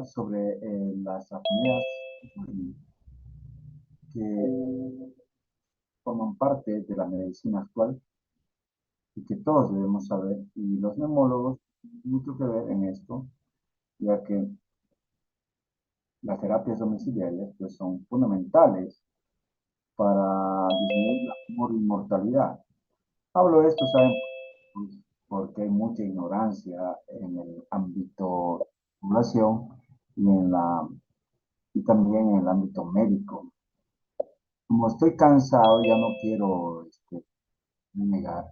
sobre las apneas que forman parte de la medicina actual y que todos debemos saber. Y los neumólogos tienen mucho que ver en esto, ya que las terapias domiciliarias pues, son fundamentales para disminuir la mortalidad. Hablo de esto, ¿saben? Pues, porque hay mucha ignorancia en el ámbito de la población y, y también en el ámbito médico. Como estoy cansado, ya no quiero negar.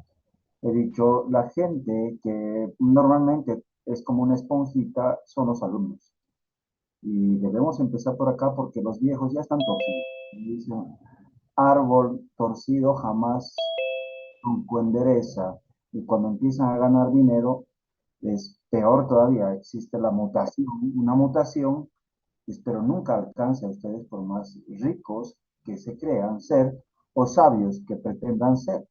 He dicho, la gente que normalmente es como una esponjita son los alumnos. Y debemos empezar por acá porque los viejos ya están torcidos. Y dicen, árbol torcido jamás tronco endereza. Y cuando empiezan a ganar dinero, es peor todavía. Existe la mutación, una mutación pero nunca alcance a ustedes por más ricos que se crean ser o sabios que pretendan ser.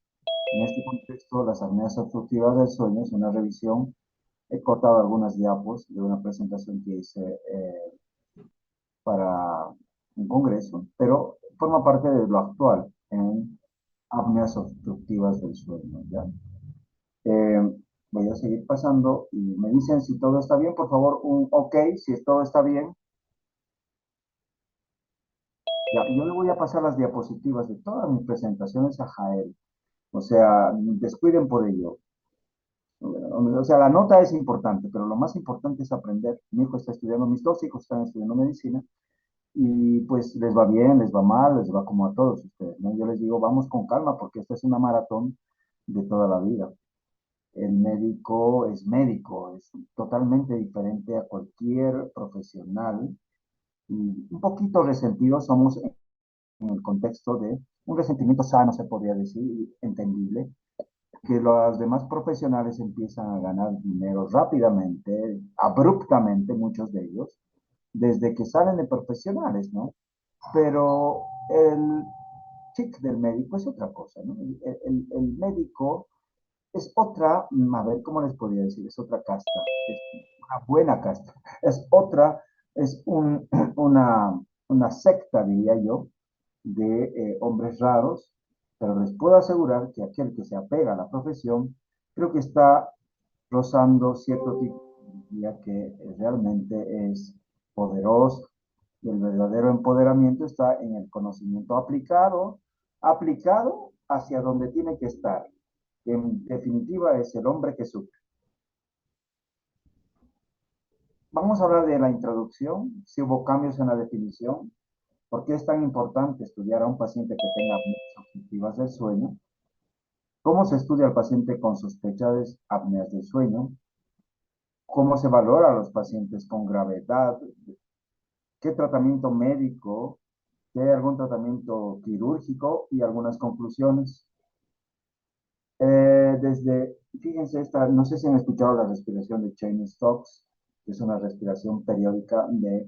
En este contexto, las apneas obstructivas del sueño es una revisión. He cortado algunas diapos de una presentación que hice para un congreso, pero forma parte de lo actual en apneas obstructivas del sueño, ¿ya? Voy a seguir pasando y me dicen si todo está bien, por favor, un ok, si todo está bien. Ya, yo le voy a pasar las diapositivas de todas mis presentaciones a Jael. O sea, descuiden por ello. O sea, la nota es importante, pero lo más importante es aprender. Mi hijo está estudiando, mis dos hijos están estudiando medicina y pues les va bien, les va mal, les va como a todos ustedes, ¿no? Yo les digo, vamos con calma porque esta es una maratón de toda la vida. El médico, es totalmente diferente a cualquier profesional y un poquito resentidos somos en el contexto de un resentimiento sano, se podría decir, entendible, que los demás profesionales empiezan a ganar dinero rápidamente, abruptamente, muchos de ellos, desde que salen de profesionales, ¿no? Pero el chic del médico es otra cosa, ¿no? El médico es otra, a ver, ¿cómo les podría decir? Es otra casta, es una buena casta, es otra, es una secta, diría yo, de hombres raros, pero les puedo asegurar que aquel que se apega a la profesión, creo que está rozando cierto tipo de energía que realmente es poderoso. Y el verdadero empoderamiento está en el conocimiento aplicado, aplicado hacia donde tiene que estar. En definitiva, es el hombre que sufre. Vamos a hablar de la introducción, si hubo cambios en la definición, por qué es tan importante estudiar a un paciente que tenga apneas obstructivas del sueño, cómo se estudia al paciente con sospecha de apneas del sueño, cómo se valora a los pacientes con gravedad, qué tratamiento médico, si hay algún tratamiento quirúrgico y algunas conclusiones. Fíjense, no sé si han escuchado la respiración de Cheyne-Stokes, que es una respiración periódica de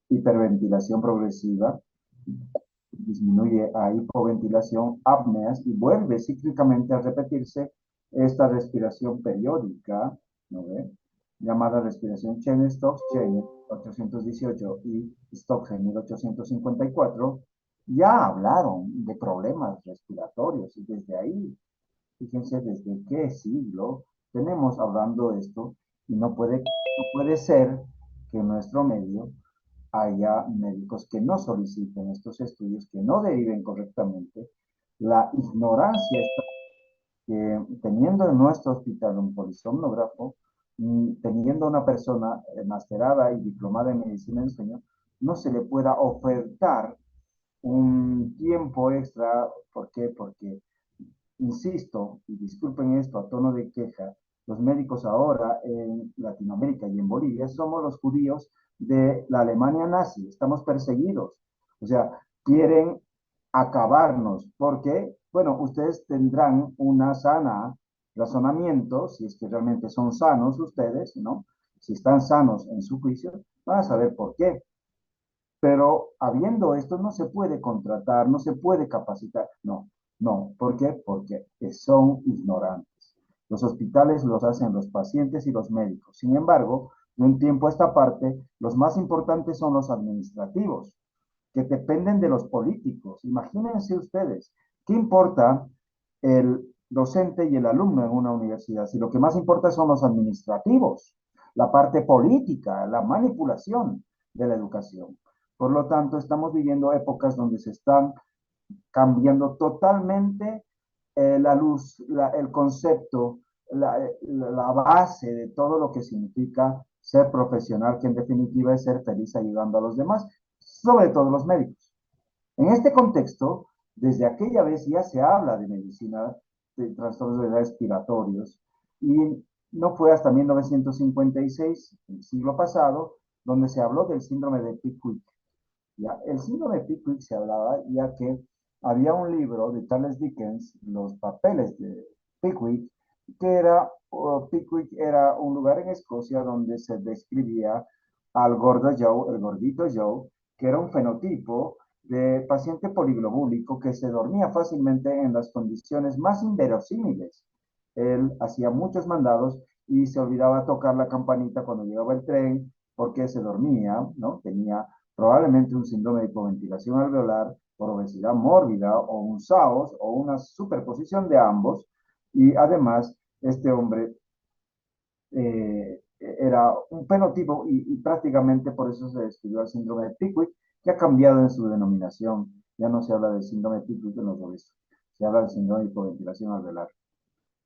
hiperventilación progresiva, disminuye a hipoventilación, apneas y vuelve cíclicamente a repetirse esta respiración periódica, ¿no ve? Llamada respiración Cheyne-Stokes, Cheyne 818 y Stokes en 1854, ya hablaron de problemas respiratorios y desde ahí, fíjense desde qué siglo tenemos hablando de esto y no puede ser que en nuestro medio haya médicos que no soliciten estos estudios, que no deriven correctamente. La ignorancia está que teniendo en nuestro hospital un polisomnógrafo, teniendo una persona masterada y diplomada en medicina del sueño, no se le pueda ofertar un tiempo extra. ¿Por qué? Porque, insisto, y disculpen esto a tono de queja, los médicos ahora en Latinoamérica y en Bolivia somos los judíos de la Alemania nazi, estamos perseguidos, o sea, quieren acabarnos, porque, bueno, ustedes tendrán una sana razonamiento, si es que realmente son sanos ustedes, ¿no? Si están sanos en su juicio, van a saber por qué. Pero habiendo esto, no se puede contratar, no se puede capacitar. No, no. ¿Por qué? Porque son ignorantes. Los hospitales los hacen los pacientes y los médicos. Sin embargo, De un tiempo a esta parte, los más importantes son los administrativos, que dependen de los políticos. Imagínense ustedes, ¿qué importa el docente y el alumno en una universidad? Si lo que más importa son los administrativos, la parte política, la manipulación de la educación. Por lo tanto, estamos viviendo épocas donde se están cambiando totalmente la luz, el concepto, la base de todo lo que significa ser profesional, que en definitiva es ser feliz ayudando a los demás, sobre todo los médicos. En este contexto, desde aquella vez ya se habla de medicina de trastornos respiratorios y no fue hasta 1956, el siglo pasado, donde se habló del síndrome de Pickwick. ¿Ya? El síndrome de Pickwick se hablaba ya que había un libro de Charles Dickens, Los papeles de Pickwick, que era, Pickwick era un lugar en Escocia donde se describía al gordo Joe, el gordito Joe, que era un fenotipo de paciente poliglobúlico que se dormía fácilmente en las condiciones más inverosímiles. Él hacía muchos mandados y se olvidaba tocar la campanita cuando llegaba el tren porque se dormía, ¿no? Tenía probablemente un síndrome de hipoventilación alveolar por obesidad mórbida o un SAOS o una superposición de ambos. Y además, este hombre era un fenotipo y prácticamente por eso se describió el síndrome de Pickwick, que ha cambiado en su denominación. Ya no se habla del síndrome de Pickwick en los obesos, se habla del síndrome de hipoventilación alveolar.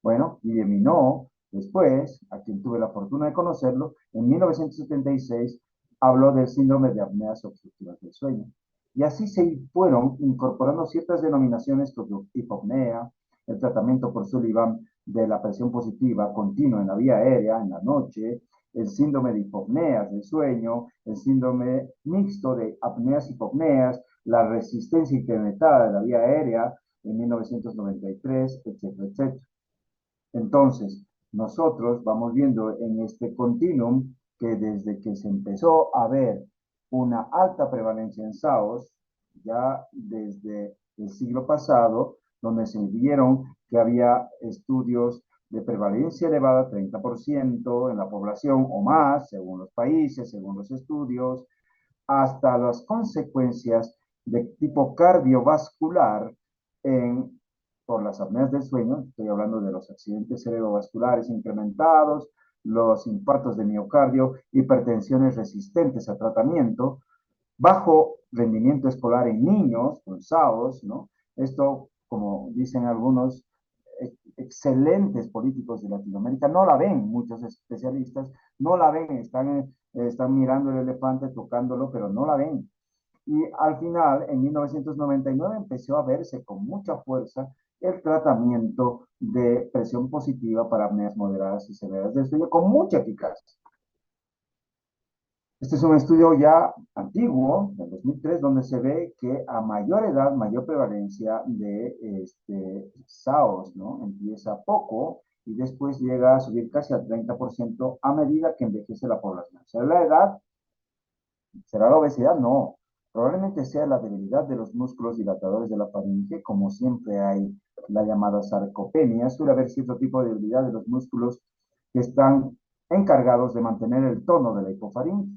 Bueno, Guillemino, después, a quien tuve la fortuna de conocerlo, en 1976 habló del síndrome de apneas obstructivas del sueño. Y así se fueron incorporando ciertas denominaciones como hipopnea, el tratamiento por Sullivan de la presión positiva continua en la vía aérea en la noche, el síndrome de hipopneas del sueño, el síndrome mixto de apneas y hipopneas, la resistencia incrementada de la vía aérea en 1993, etcétera, etcétera. Entonces, nosotros vamos viendo en este continuum que desde que se empezó a ver una alta prevalencia en SAOS, ya desde el siglo pasado, donde se vieron que había estudios de prevalencia elevada, 30% en la población o más, según los países, según los estudios, hasta las consecuencias de tipo cardiovascular en, por las apneas del sueño. Estoy hablando de los accidentes cerebrovasculares incrementados, los infartos de miocardio, hipertensiones resistentes a tratamiento, bajo rendimiento escolar en niños con SAOS, ¿no? Esto, como dicen algunos excelentes políticos de Latinoamérica, no la ven muchos especialistas, no la ven, están mirando el elefante, tocándolo, pero no la ven. Y al final, en 1999, empezó a verse con mucha fuerza el tratamiento de presión positiva para apneas moderadas y severas del sueño con mucha eficacia. Este es un estudio ya antiguo, del 2003, donde se ve que a mayor edad, mayor prevalencia de SAOS, ¿no? Empieza poco y después llega a subir casi al 30% a medida que envejece la población. ¿Será la edad? ¿Será la obesidad? No. Probablemente sea la debilidad de los músculos dilatadores de la faringe, como siempre hay la llamada sarcopenia. Suele haber cierto tipo de debilidad de los músculos que están encargados de mantener el tono de la hipofaringe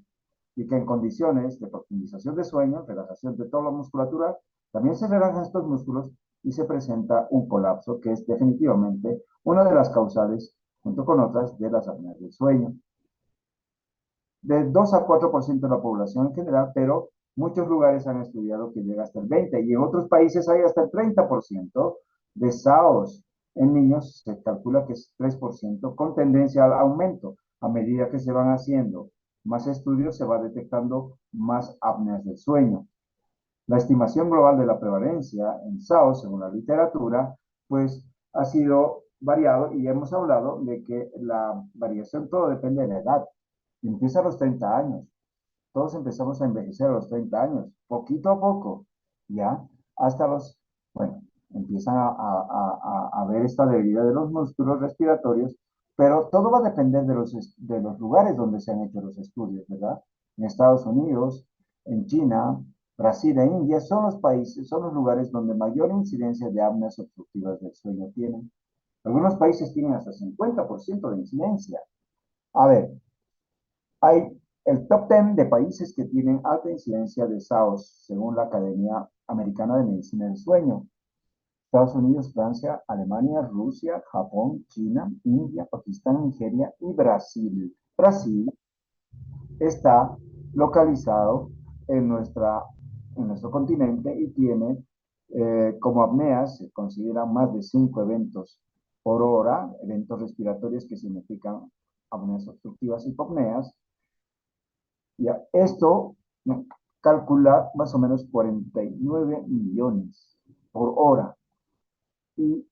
y que en condiciones de profundización de sueño, relajación de toda la musculatura, también se relajan estos músculos y se presenta un colapso que es definitivamente una de las causales, junto con otras, de las apneas del sueño. De 2 a 4% de la población en general, pero muchos lugares han estudiado que llega hasta el 20% y en otros países hay hasta el 30% de SAOS. En niños se calcula que es 3% con tendencia al aumento. A medida que se van haciendo más estudios, se va detectando más apneas del sueño. La estimación global de la prevalencia en SAOS, según la literatura, pues ha sido variado y hemos hablado de que la variación todo depende de la edad. Empieza a los 30 años. Todos empezamos a envejecer a los 30 años, poquito a poco, ¿ya? Hasta los, bueno, empiezan a ver esta debilidad de los músculos respiratorios, pero todo va a depender de los lugares donde se han hecho los estudios, ¿verdad? En Estados Unidos, en China, Brasil e India son los países, son los lugares donde mayor incidencia de apneas obstructivas del sueño tienen. Algunos países tienen hasta 50% de incidencia. A ver, Hay el top 10 de países que tienen alta incidencia de SAOS, según la Academia Americana de Medicina del Sueño. Estados Unidos, Francia, Alemania, Rusia, Japón, China, India, Pakistán, Nigeria y Brasil. Brasil está localizado en, en nuestro continente y tiene como apneas, se consideran más de 5 eventos por hora, eventos respiratorios que significan apneas obstructivas, hipopneas. Ya, esto, ¿no?, calcula más o menos 49 millones por hora. Y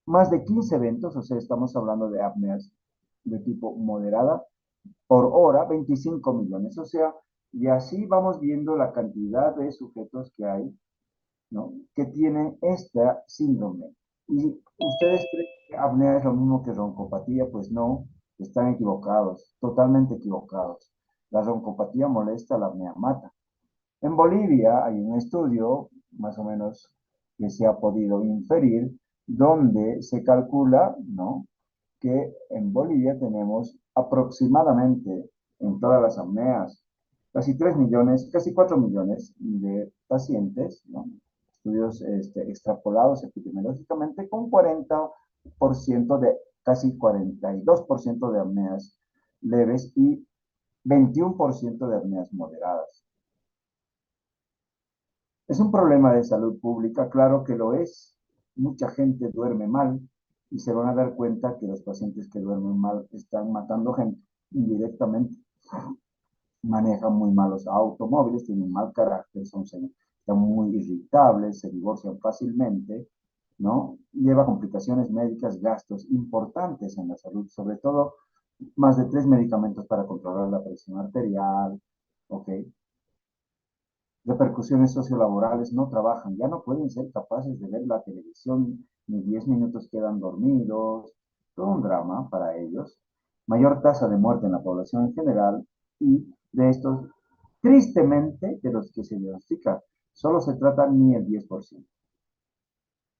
más de 15 eventos, o sea, estamos hablando de apneas de tipo moderada, por hora 25 millones. O sea, y así vamos viendo la cantidad de sujetos que hay, ¿no?, que tienen este síndrome. Y ustedes creen que apnea es lo mismo que roncopatía, pues no, están equivocados, totalmente equivocados. La roncopatía molesta, la apnea mata. En Bolivia hay un estudio, más o menos, que se ha podido inferir, donde se calcula, ¿no?, que en Bolivia tenemos aproximadamente en todas las apneas casi 3 millones, casi 4 millones de pacientes, ¿no?, estudios extrapolados epidemiológicamente, con 40% de, casi 42% de apneas leves y 21% de apneas moderadas. Es un problema de salud pública, claro que lo es. Mucha gente duerme mal y se van a dar cuenta que los pacientes que duermen mal están matando gente indirectamente. Manejan muy malos automóviles, tienen mal carácter, están muy irritables, se divorcian fácilmente, ¿no? Lleva complicaciones médicas, gastos importantes en la salud, sobre todo más de 3 medicamentos para controlar la presión arterial, ¿ok? Repercusiones sociolaborales, no trabajan, ya no pueden ser capaces de ver la televisión, ni 10 minutos quedan dormidos, todo un drama para ellos. Mayor tasa de muerte en la población en general y de estos, tristemente, de los que se diagnostica, solo se trata ni el 10%.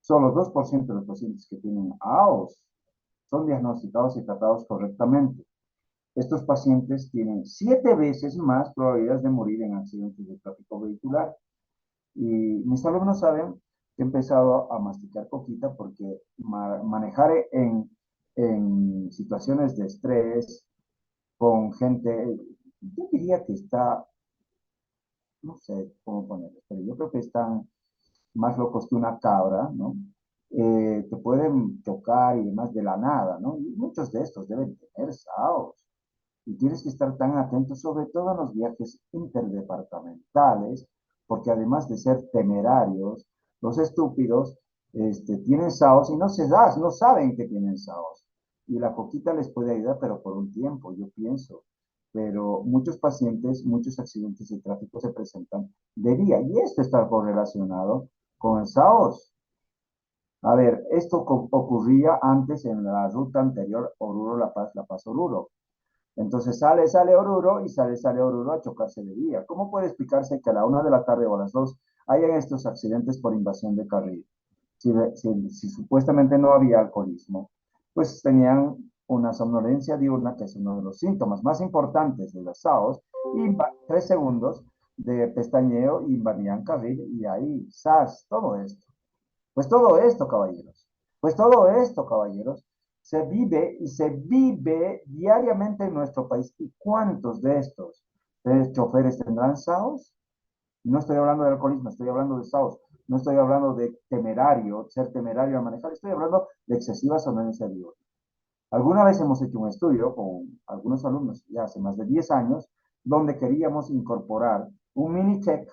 Solo 2% de los pacientes que tienen AOS son diagnosticados y tratados correctamente. Estos pacientes tienen 7 veces más probabilidades de morir en accidentes de tráfico vehicular. Y mis alumnos saben que he empezado a masticar coquita porque manejar en situaciones de estrés con gente, yo diría que está, no sé cómo ponerlo, pero yo creo que están más locos que una cabra, ¿no? Te pueden tocar y demás de la nada, ¿no? Y muchos de estos deben tener SAOS. Y tienes que estar tan atento, sobre todo en los viajes interdepartamentales, porque además de ser temerarios, los estúpidos tienen SAOS y no saben que tienen SAOS. Y la coquita les puede ayudar, pero por un tiempo, yo pienso. Pero muchos pacientes, muchos accidentes de tráfico se presentan de día, y esto está correlacionado con el SAOS. A ver, esto ocurría antes en la ruta anterior, Oruro-La Paz, La Paz-Oruro. Entonces sale Oruro y sale Oruro a chocarse de día. ¿Cómo puede explicarse que a la 1 de la tarde o a las 2 hayan estos accidentes por invasión de carril? Si supuestamente no había alcoholismo, pues tenían una somnolencia diurna, que es uno de los síntomas más importantes de las SAOS, y 3 segundos de pestañeo y invadían carril, y ahí, ¡zas!, todo esto. Pues todo esto, caballeros, pues todo esto, caballeros, se vive y se vive diariamente en nuestro país. ¿Y cuántos de estos choferes tendrán SAOS? No estoy hablando de alcoholismo, estoy hablando de SAOS. No estoy hablando de temerario, ser temerario a manejar, estoy hablando de excesiva somnolencia diurna. Alguna vez hemos hecho un estudio con algunos alumnos, ya hace más de 10 años, donde queríamos incorporar un mini check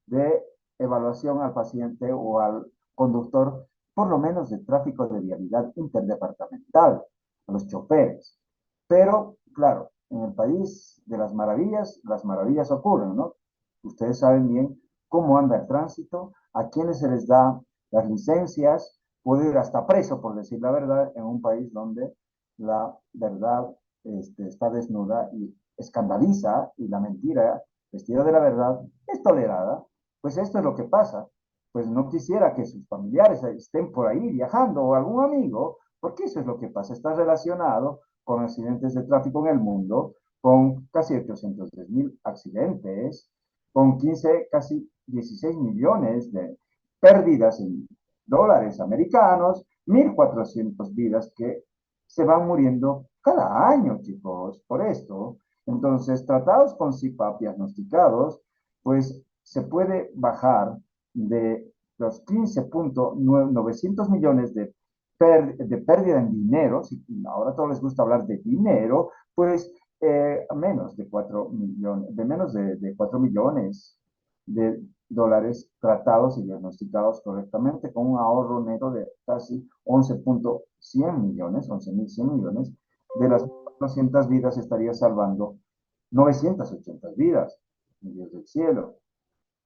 de evaluación al paciente o al conductor, por lo menos de tráfico de vialidad interdepartamental, a los choferes. Pero, claro, en el país de las maravillas ocurren, ¿no? Ustedes saben bien cómo anda el tránsito, a quienes se les da las licencias, puede ir hasta preso, por decir la verdad, en un país donde la verdad está desnuda y escandaliza, y la mentira vestida de la verdad es tolerada. Pues esto es lo que pasa. Pues no quisiera que sus familiares estén por ahí viajando, o algún amigo, porque eso es lo que pasa. Está relacionado con accidentes de tráfico en el mundo, con casi 810.000 accidentes, con 15, casi 16 millones de pérdidas en dólares americanos, 1.400 vidas que se van muriendo cada año, chicos, por esto. Entonces, tratados con CPAP diagnosticados, pues se puede bajar de los 15.900 millones de pérdida en dinero, si ahora a todos les gusta hablar de dinero, pues menos de 4 millones, de menos de 4 millones de dólares tratados y diagnosticados correctamente, con un ahorro neto de casi 11.100 millones, 11.100 millones. De las 400 vidas estaría salvando 980 vidas, Dios del cielo.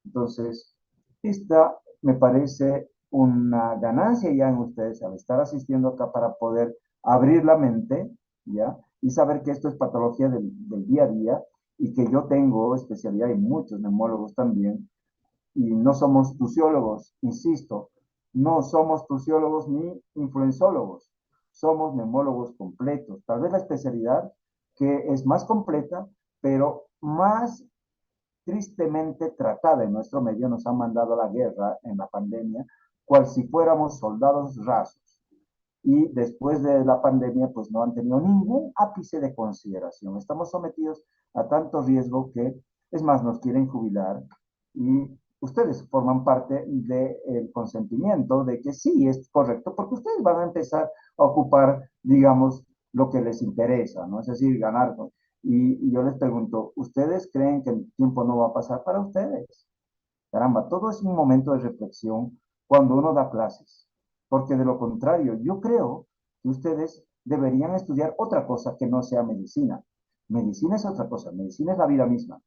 Entonces, esta me parece una ganancia ya en ustedes al estar asistiendo acá para poder abrir la mente, ¿ya? Y saber que esto es patología del día a día y que yo tengo especialidad y muchos neumólogos también, y no somos tusiólogos, insisto, no somos tusiólogos ni influenzólogos, somos neumólogos completos. Tal vez la especialidad que es más completa, pero más tristemente tratada en nuestro medio, nos han mandado a la guerra en la pandemia, cual si fuéramos soldados rasos. Y después de la pandemia, pues no han tenido ningún ápice de consideración. Estamos sometidos a tanto riesgo que, es más, nos quieren jubilar y ustedes forman parte del consentimiento de que sí es correcto, porque ustedes van a empezar a ocupar, digamos, lo que les interesa, ¿no? Es decir, ganar. Y yo les pregunto, ¿ustedes creen que el tiempo no va a pasar para ustedes? Caramba, todo es un momento de reflexión cuando uno da clases, porque de lo contrario, yo creo que ustedes deberían estudiar otra cosa que no sea medicina. Medicina es otra cosa, medicina es la vida misma.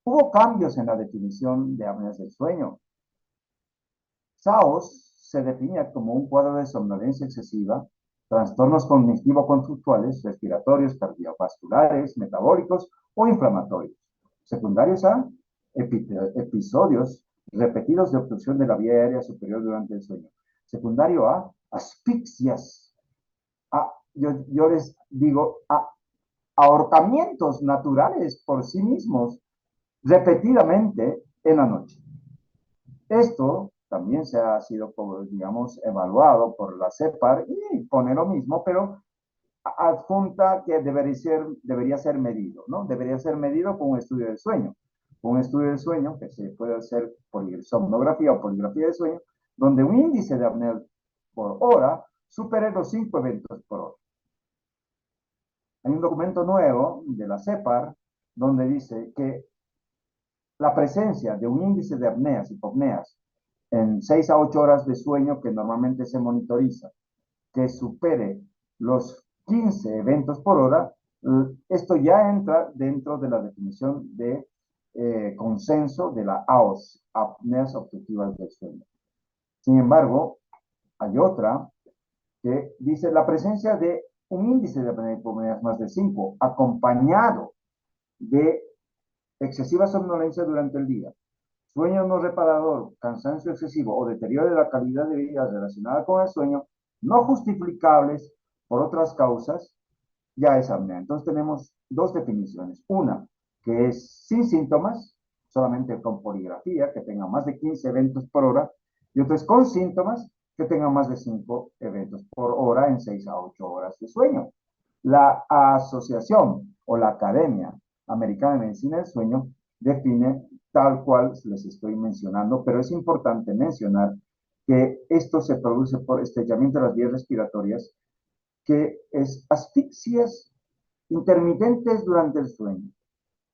Hubo cambios en la definición de apneas del sueño. SAOS se definía como un cuadro de somnolencia excesiva, trastornos cognitivo-conductuales, respiratorios, cardiovasculares, metabólicos o inflamatorios. Secundarios a episodios repetidos de obstrucción de la vía aérea superior durante el sueño. Secundario a asfixias. Yo les digo, ahorcamientos naturales por sí mismos repetidamente en la noche. Esto también se ha sido, digamos, evaluado por la CEPAR y pone lo mismo, pero adjunta que debería ser medido, ¿no? Debería ser medido con un estudio del sueño. Un estudio del sueño que se puede hacer por somnografía o poligrafía del sueño, donde un índice de apnea por hora supere los 5 eventos por hora. Hay un documento nuevo de la CEPAR donde dice que la presencia de un índice de apneas, hipopneas, en 6 a 8 horas de sueño que normalmente se monitoriza, que supere los 15 eventos por hora, esto ya entra dentro de la definición de consenso de la AOS, apneas obstructivas del sueño. Sin embargo, hay otra que dice la presencia de un índice de apneas más de 5, acompañado de excesiva somnolencia durante el día, sueño no reparador, cansancio excesivo o deterioro de la calidad de vida relacionada con el sueño, no justificables por otras causas, ya es apnea. Entonces tenemos dos definiciones. Una, que es sin síntomas, solamente con poligrafía, que tenga más de 15 eventos por hora, y otra es con síntomas, que tenga más de 5 eventos por hora en 6 a 8 horas de sueño. La asociación o la Academia Americana de Medicina del Sueño define tal cual les estoy mencionando, pero es importante mencionar que esto se produce por estrechamiento de las vías respiratorias, que es asfixias intermitentes durante el sueño.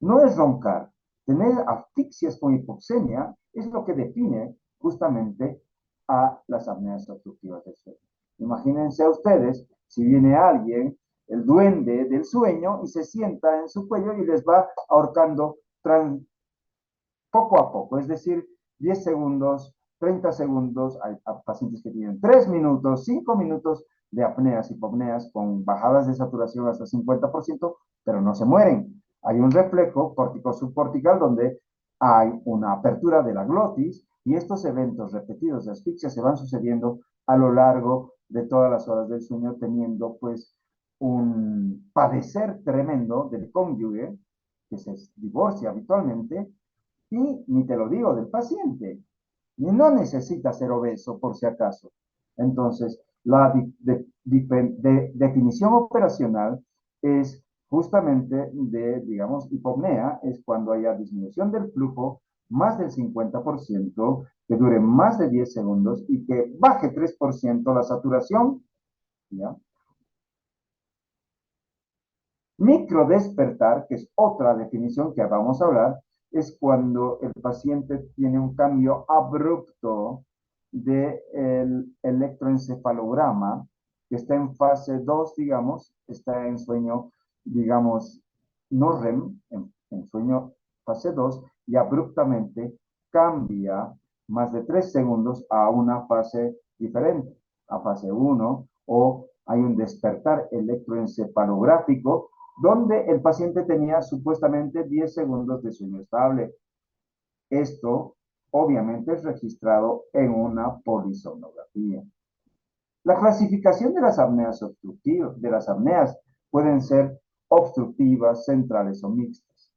No es roncar. Tener asfixias con hipoxemia es lo que define justamente a las apneas obstructivas del sueño. Imagínense a ustedes si viene alguien, el duende del sueño, y se sienta en su cuello y les va ahorcando poco a poco, es decir, 10 segundos, 30 segundos, hay pacientes que tienen 3 minutos, 5 minutos de apneas, hipopneas con bajadas de saturación hasta 50%, pero no se mueren. Hay un reflejo córtico-subcortical donde hay una apertura de la glotis y estos eventos repetidos de asfixia se van sucediendo a lo largo de todas las horas del sueño, teniendo pues un padecer tremendo del cónyuge, que se divorcia habitualmente, y ni te lo digo del paciente, y no necesita ser obeso por si acaso. Entonces, la definición operacional es justamente de, digamos, hipopnea, es cuando haya disminución del flujo más del 50%, que dure más de 10 segundos y que baje 3% la saturación, ¿ya? Microdespertar, que es otra definición que vamos a hablar, es cuando el paciente tiene un cambio abrupto del electroencefalograma, que está en fase 2, digamos, está en sueño, digamos, no REM, en sueño fase 2, y abruptamente cambia más de 3 segundos a una fase diferente, a fase 1, o hay un despertar electroencefalográfico donde el paciente tenía supuestamente 10 segundos de sueño estable. Esto obviamente es registrado en una polisomnografía. La clasificación de las apneas obstructivas, de las apneas pueden ser obstructivas, centrales o mixtas.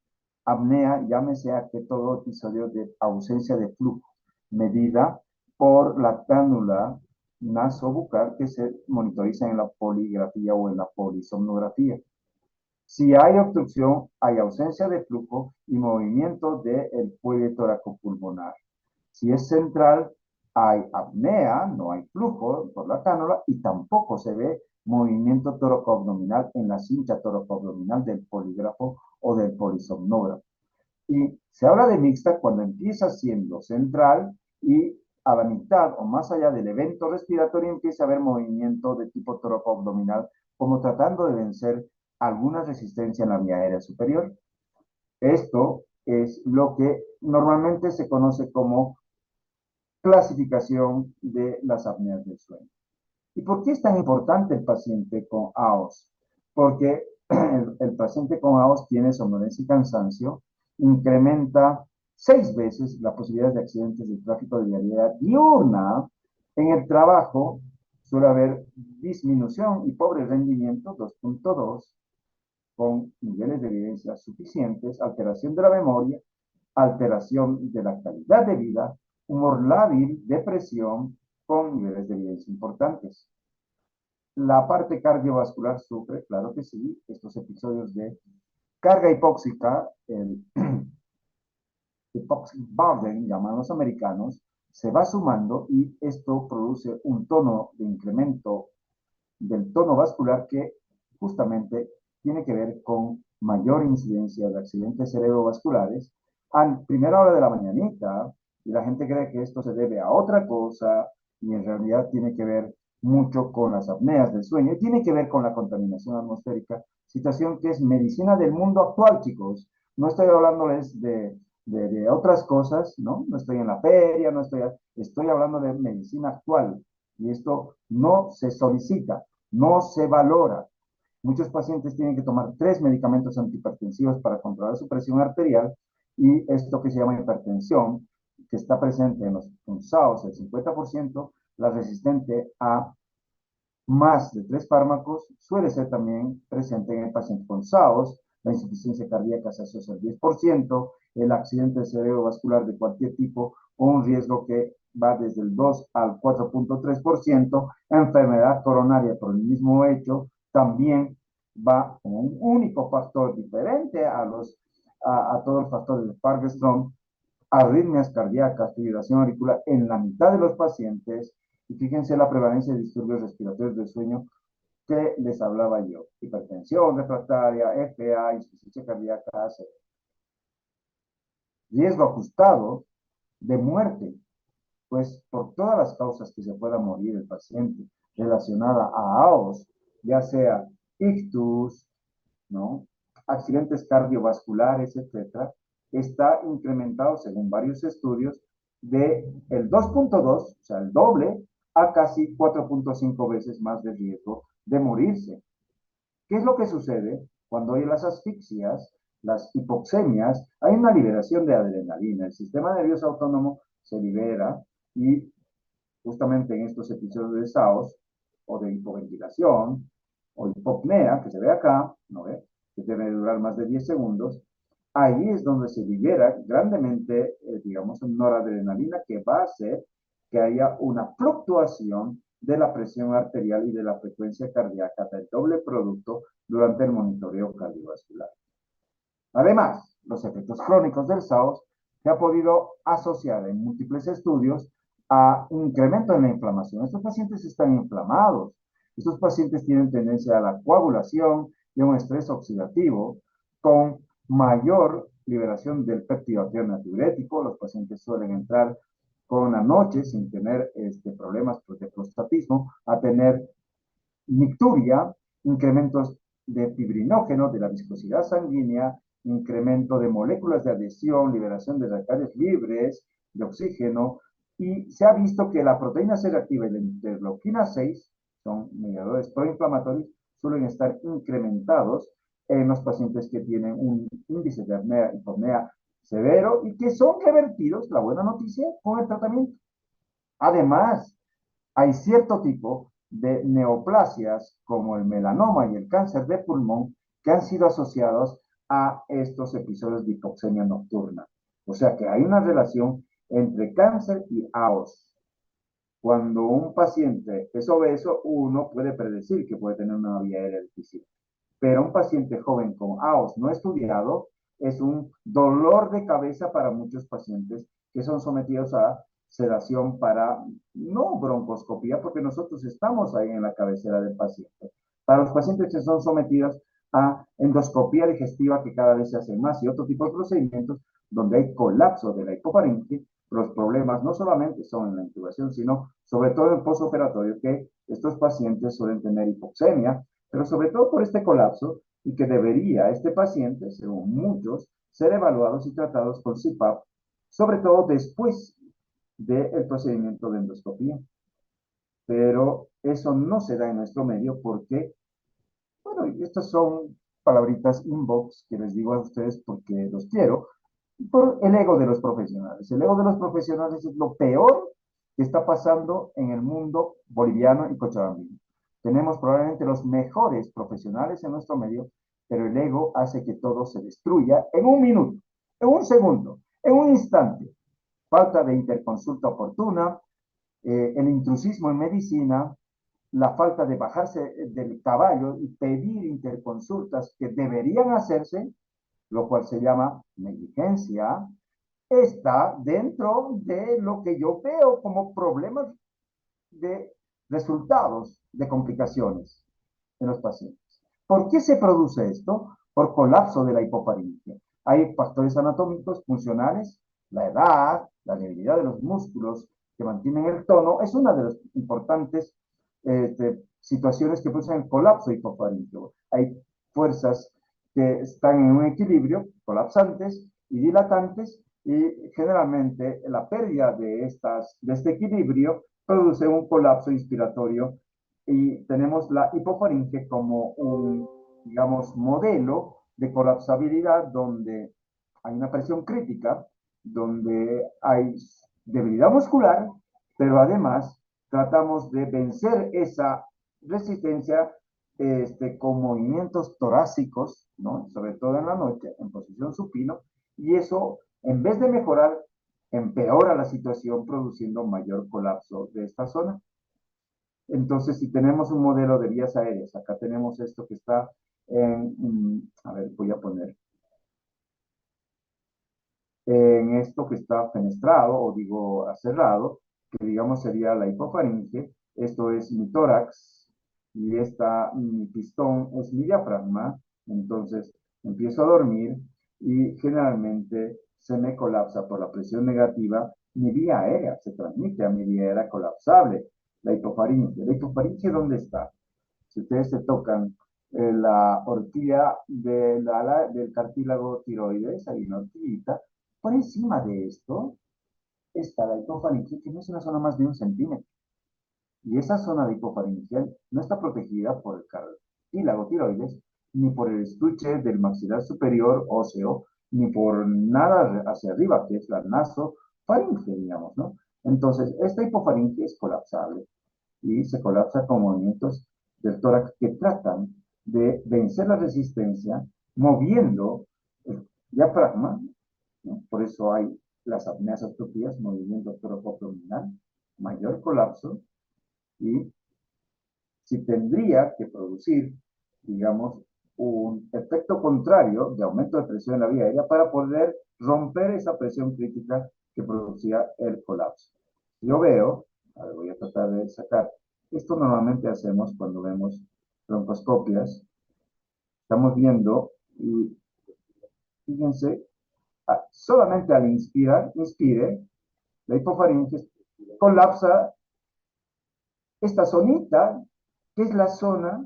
Apnea, llámese a que todo episodio de ausencia de flujo, medida por la cánula nasobucal que se monitoriza en la poligrafía o en la polisomnografía. Si hay obstrucción, hay ausencia de flujo y movimiento del cuello toracopulmonar. Si es central, hay apnea, no hay flujo por la cánula y tampoco se ve movimiento toracoabdominal en la cincha toracoabdominal del polígrafo o del polisomnógrafo. Y se habla de mixta cuando empieza siendo central y a la mitad o más allá del evento respiratorio empieza a haber movimiento de tipo toracoabdominal, como tratando de vencer alguna resistencia en la vía aérea superior. Esto es lo que normalmente se conoce como clasificación de las apneas del sueño. ¿Y por qué es tan importante el paciente con AOS? Porque el paciente con AOS tiene somnolencia y cansancio, incrementa 6 veces la posibilidad de accidentes de tráfico de vialidad diurna. En el trabajo suele haber disminución y pobre rendimiento, 2.2, con niveles de evidencia suficientes, alteración de la memoria, alteración de la calidad de vida, humor lábil, depresión, con niveles de evidencia importantes. La parte cardiovascular sufre, claro que sí, estos episodios de carga hipóxica, el hypoxic burden, llaman los americanos, se va sumando y esto produce un tono de incremento del tono vascular que justamente tiene que ver con mayor incidencia de accidentes cerebrovasculares a primera hora de la mañanita, y la gente cree que esto se debe a otra cosa y en realidad tiene que ver mucho con las apneas del sueño y tiene que ver con la contaminación atmosférica, situación que es medicina del mundo actual, chicos. No estoy hablándoles de otras cosas, ¿no? No estoy en la feria, no estoy hablando de medicina actual y esto no se solicita, no se valora. Muchos pacientes tienen que tomar 3 medicamentos antihipertensivos para controlar su presión arterial y esto que se llama hipertensión, que está presente en los pulsados, el 50%, la resistente a más de 3 fármacos, suele ser también presente en el paciente con SAOS, la insuficiencia cardíaca se asocia al 10%, el accidente cerebrovascular de cualquier tipo, con un riesgo que va desde el 2 al 4.3%, enfermedad coronaria por el mismo hecho, también va con un único factor diferente a todos los factores de Parkinson, arritmias cardíacas, fibrilación auricular en la mitad de los pacientes, y fíjense la prevalencia de disturbios respiratorios del sueño que les hablaba yo. Hipertensión refractaria, FA, insuficiencia cardíaca, riesgo ajustado de muerte, pues por todas las causas que se pueda morir el paciente relacionada a AOS, ya sea ictus, ¿no? Accidentes cardiovasculares, etcétera, está incrementado según varios estudios de el 2.2, o sea, el doble, a casi 4.5 veces más de riesgo de morirse. ¿Qué es lo que sucede cuando hay las asfixias, las hipoxemias? Hay una liberación de adrenalina, el sistema nervioso autónomo se libera y justamente en estos episodios de SAOS o de hipoventilación, o hipopnea, que se ve acá, ¿no ve? Que debe durar más de 10 segundos, ahí es donde se libera grandemente, digamos, noradrenalina que va a hacer que haya una fluctuación de la presión arterial y de la frecuencia cardíaca del doble producto durante el monitoreo cardiovascular. Además, los efectos crónicos del SAOS se ha podido asociar en múltiples estudios a un incremento en la inflamación. Estos pacientes están inflamados. Estos pacientes tienen tendencia a la coagulación y a un estrés oxidativo con mayor liberación del péptido natriurético. Los pacientes suelen entrar con la noche sin tener problemas de prostatismo a tener nicturia, incrementos de fibrinógeno, de la viscosidad sanguínea, incremento de moléculas de adhesión, liberación de radicales libres, de oxígeno, y se ha visto que la proteína C reactiva y la interleuquina 6, son mediadores proinflamatorios, suelen estar incrementados en los pacientes que tienen un índice de apnea, hipopnea severo y que son revertidos, la buena noticia, con el tratamiento. Además, hay cierto tipo de neoplasias como el melanoma y el cáncer de pulmón que han sido asociados a estos episodios de hipoxemia nocturna. O sea que hay una relación entre cáncer y AOS. Cuando un paciente es obeso, uno puede predecir que puede tener una vía aérea difícil. Pero un paciente joven con AOS no estudiado es un dolor de cabeza para muchos pacientes que son sometidos a sedación para no broncoscopía, porque nosotros estamos ahí en la cabecera del paciente. Para los pacientes que son sometidos a endoscopía digestiva, que cada vez se hacen más, y otro tipo de procedimientos donde hay colapso de la hipofaringe, los problemas no solamente son en la intubación, sino sobre todo en el postoperatorio, que estos pacientes suelen tener hipoxemia, pero sobre todo por este colapso, y que debería este paciente, según muchos, ser evaluados y tratados con CPAP, sobre todo después del procedimiento de endoscopía. Pero eso no se da en nuestro medio porque, bueno, estas son palabritas inbox que les digo a ustedes porque los quiero, por el ego de los profesionales. El ego de los profesionales es lo peor que está pasando en el mundo boliviano y cochabambino. Tenemos probablemente los mejores profesionales en nuestro medio, pero el ego hace que todo se destruya en un minuto, en un segundo, en un instante. Falta de interconsulta oportuna, el intrusismo en medicina, la falta de bajarse del caballo y pedir interconsultas que deberían hacerse, lo cual se llama negligencia, está dentro de lo que yo veo como problemas de resultados de complicaciones en los pacientes. ¿Por qué se produce esto? Por colapso de la hipofaringe. Hay factores anatómicos funcionales, la edad, la debilidad de los músculos que mantienen el tono, es una de las importantes situaciones que producen el colapso hipofaríngeo. Hay fuerzas que están en un equilibrio, colapsantes y dilatantes, y generalmente la pérdida de este equilibrio produce un colapso inspiratorio y tenemos la hipofaringe como un, digamos, modelo de colapsabilidad donde hay una presión crítica, donde hay debilidad muscular, pero además tratamos de vencer esa resistencia con movimientos torácicos, ¿no? Sobre todo en la noche, en posición supino, y eso, en vez de mejorar, empeora la situación produciendo mayor colapso de esta zona. Entonces, si tenemos un modelo de vías aéreas, acá tenemos esto que está a ver, voy a poner, en esto que está fenestrado, o digo cerrado, que digamos sería la hipofaringe, esto es mi tórax, y mi pistón es mi diafragma, entonces empiezo a dormir y generalmente se me colapsa por la presión negativa mi vía aérea, se transmite a mi vía aérea colapsable, la hipofaringe. ¿La hipofaringe dónde está? Si ustedes se tocan la horquilla del cartílago tiroides, hay una horquillita, por encima de esto está la hipofaringe, que no es una zona más de 1 centímetro. Y esa zona de hipofaringeal no está protegida por el cartílago tiroides, ni por el estuche del maxilar superior óseo, ni por nada hacia arriba, que es la nasofaringe, digamos, ¿no? Entonces, esta hipofaringe es colapsable y se colapsa con movimientos del tórax que tratan de vencer la resistencia moviendo el diafragma, ¿no? Por eso hay las apneas obstructivas, movimiento toracoabdominal, mayor colapso, y si tendría que producir, digamos, un efecto contrario de aumento de presión en la vía aérea para poder romper esa presión crítica que producía el colapso. Yo veo, a ver, voy a tratar de sacar, esto normalmente hacemos cuando vemos broncoscopias, estamos viendo, y fíjense, solamente al inspirar, inspire, la hipofaringe colapsa esta zonita, que es la zona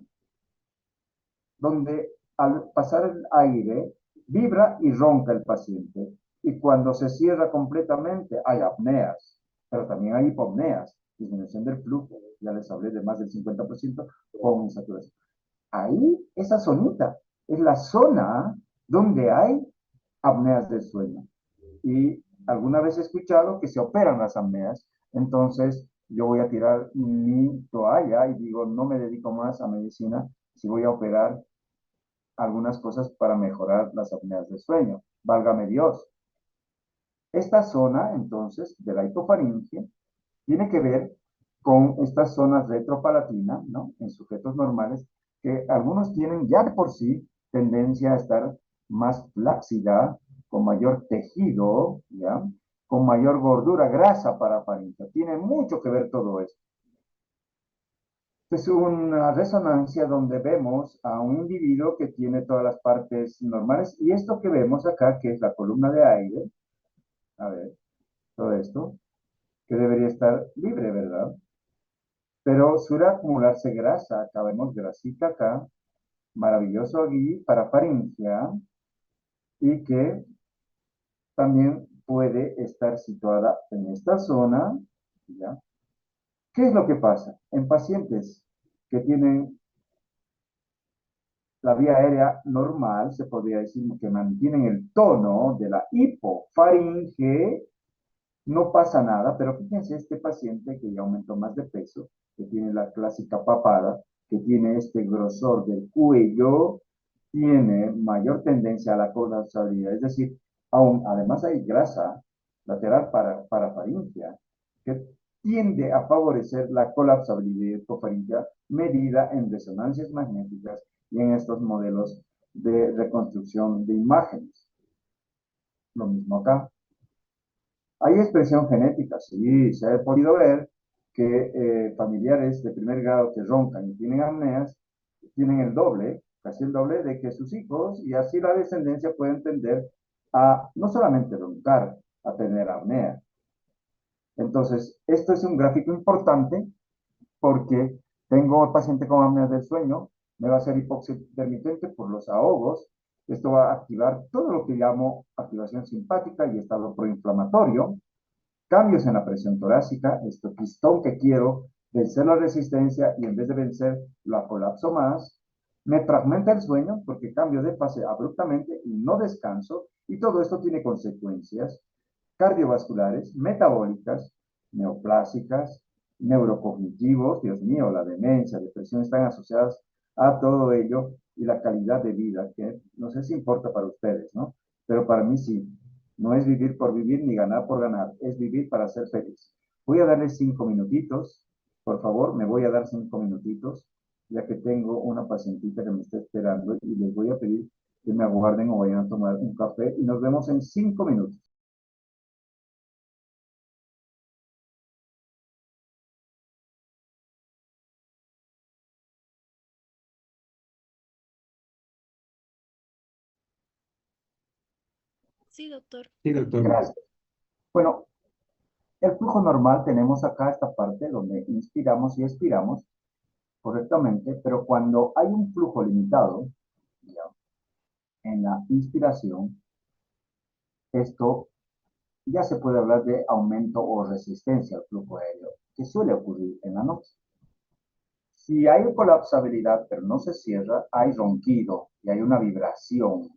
donde al pasar el aire vibra y ronca el paciente. Y cuando se cierra completamente hay apneas, pero también hay hipopneas, disminución del flujo, ya les hablé de más del 50% con insaturación. Ahí, esa zonita, es la zona donde hay apneas del sueño. Y alguna vez he escuchado que se operan las apneas, entonces yo voy a tirar mi toalla y digo, no me dedico más a medicina si voy a operar algunas cosas para mejorar las apneas de sueño. Válgame Dios. Esta zona, entonces, de la hipofaringe, tiene que ver con estas zonas retropalatina, ¿no? En sujetos normales, que algunos tienen ya de por sí tendencia a estar más flácida, con mayor tejido, ¿ya? Con mayor gordura, grasa para faringe. Tiene mucho que ver todo esto. Es una resonancia donde vemos a un individuo que tiene todas las partes normales y esto que vemos acá, que es la columna de aire, a ver, todo esto, que debería estar libre, ¿verdad? Pero suele acumularse grasa, acá vemos grasita acá, maravilloso aquí para faringia y que también puede estar situada en esta zona, ¿ya? ¿Qué es lo que pasa? En pacientes que tienen la vía aérea normal, se podría decir que mantienen el tono de la hipofaringe, no pasa nada, pero fíjense este paciente que ya aumentó más de peso, que tiene la clásica papada, que tiene este grosor del cuello, tiene mayor tendencia a la colapsabilidad, es decir, aún, además hay grasa lateral para faringia, que tiende a favorecer la colapsabilidad hipofaringea medida en resonancias magnéticas y en estos modelos de reconstrucción de imágenes. Lo mismo acá. Hay expresión genética, sí, se ha podido ver que familiares de primer grado que roncan y tienen apneas, tienen el doble, casi el doble de que sus hijos, y así la descendencia puede tender a no solamente roncar, a tener apnea. Entonces, esto es un gráfico importante porque tengo paciente con apnea del sueño, me va a hacer hipoxia intermitente por los ahogos, esto va a activar todo lo que llamo activación simpática y estado proinflamatorio, cambios en la presión torácica, esto pistón que quiero, vencer la resistencia y en vez de vencer la colapso más, me fragmenta el sueño porque cambio de fase abruptamente y no descanso y todo esto tiene consecuencias cardiovasculares, metabólicas, neoplásicas, neurocognitivos, Dios mío, la demencia, depresión están asociadas a todo ello y la calidad de vida, que no sé si importa para ustedes, ¿no? Pero para mí sí. No es vivir por vivir ni ganar por ganar, es vivir para ser feliz. Voy a darles 5 minutitos, por favor, me voy a dar 5 minutitos, ya que tengo una pacientita que me está esperando y les voy a pedir que me aguarden o vayan a tomar un café y nos vemos en 5 minutos. Sí, doctor. Sí, doctor. Gracias. Bueno, el flujo normal tenemos acá esta parte donde inspiramos y expiramos correctamente, pero cuando hay un flujo limitado, ya, en la inspiración, esto ya se puede hablar de aumento o resistencia al flujo aéreo, que suele ocurrir en la noche. Si hay colapsabilidad, pero no se cierra, hay ronquido y hay una vibración.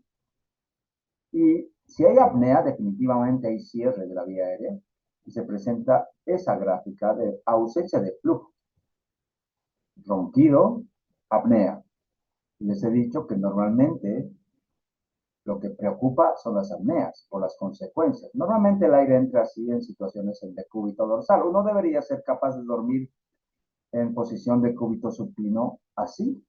Y si hay apnea, definitivamente hay cierre de la vía aérea y se presenta esa gráfica de ausencia de flujo, ronquido, apnea. Les he dicho que normalmente lo que preocupa son las apneas o las consecuencias. Normalmente el aire entra así en situaciones en decúbito dorsal. Uno debería ser capaz de dormir en posición de cúbito supino así,